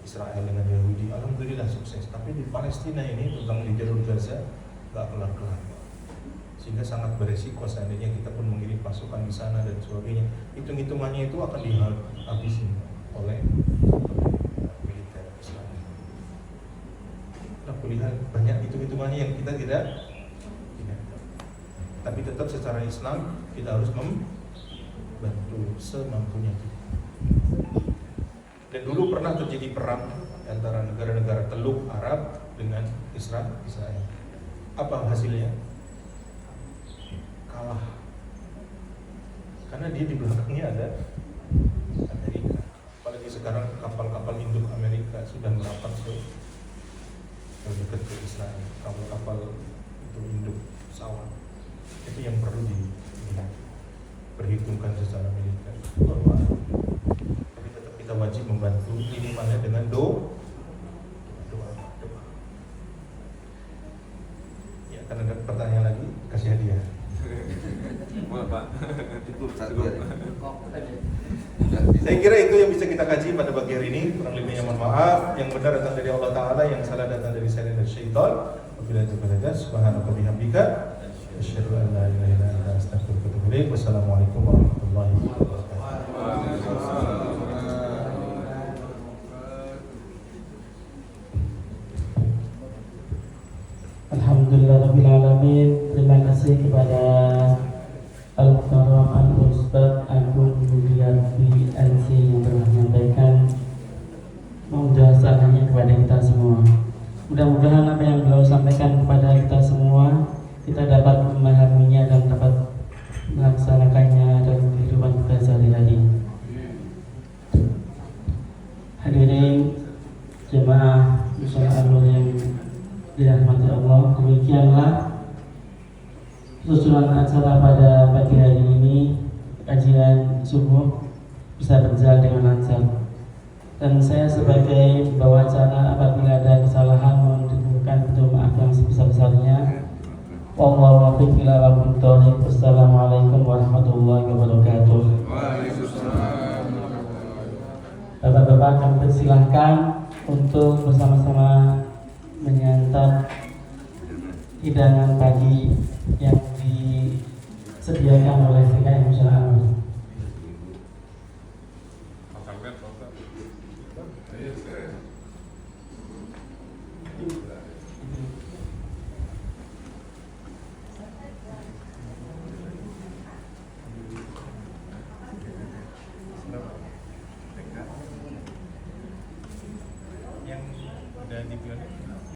Israel dengan Yahudi. Alhamdulillah sukses. Tapi di Palestina ini, terutama di jalur Gaza, nggak kelar-kelar. Sehingga sangat beresiko seandainya kita pun mengirim pasukan di sana dan sebagainya. Hitung-hitungannya itu akan dihabisin oleh militer Islam. Nah, kulihat banyak hitung-hitungannya yang kita tidak. Tapi tetap secara Islam kita harus membantu semampunya kita. Dan dulu pernah terjadi perang antara negara-negara Teluk Arab dengan Israel. Apa hasilnya? Kalah. Karena dia di belakangnya ada Amerika. Apalagi sekarang kapal-kapal induk Amerika sudah merapat ke dekat ke Israel. Kapal-kapal itu induk sawah. Itu yang perlu diperhitungkan secara militer. Tapi tetap kita wajib membantu ini mana dengan doa. Ya, kan ada pertanyaan lagi, kasih hadiah. Boleh Pak. Cukup satu ya. Saya kira itu yang bisa kita kaji pada pagi hari ini. Kurang lebihnya mohon maaf. Yang benar datang dari Allah Ta'ala, yang salah datang dari saya dan syaitan. Wabillahi taufiq, subhanaka wa bihamdika, asyhadu an la ilaha illa anta, astaghfiruka wa atubu ilaik. Wassalamualaikum warahmatullahi wabarakatuh. Alhamdulillahirrahmanirrahim. Terima kasih kepada Al-Mukarram Al-Ustadz Agung Budiarti NC yang telah menyampaikan penjelasannya kepada kita semua. Mudah-mudahan apa yang beliau sampaikan kepada kita semua, kita dapat memahaminya dan dapat melaksanakannya dalam kehidupan kita sehari-hari. Hadirin jemaah mushola An-Nur yang dirahmati Allah, demikianlah susunan acara pada pagi hari ini. Kajian subuh bisa berjalan dengan lancar, dan saya sebagai pembawa acara apabila ada kesalahan mohon diberikan bentuk maaf yang sebesar-besarnya. Wallahu a'lam bishawab. Wassalamualaikum warahmatullahi wabarakatuh. Bapak-bapak, kami persilahkan untuk bersama-sama menyantap hidangan pagi yang disediakan oleh VKM Mushola An-Nur. Makan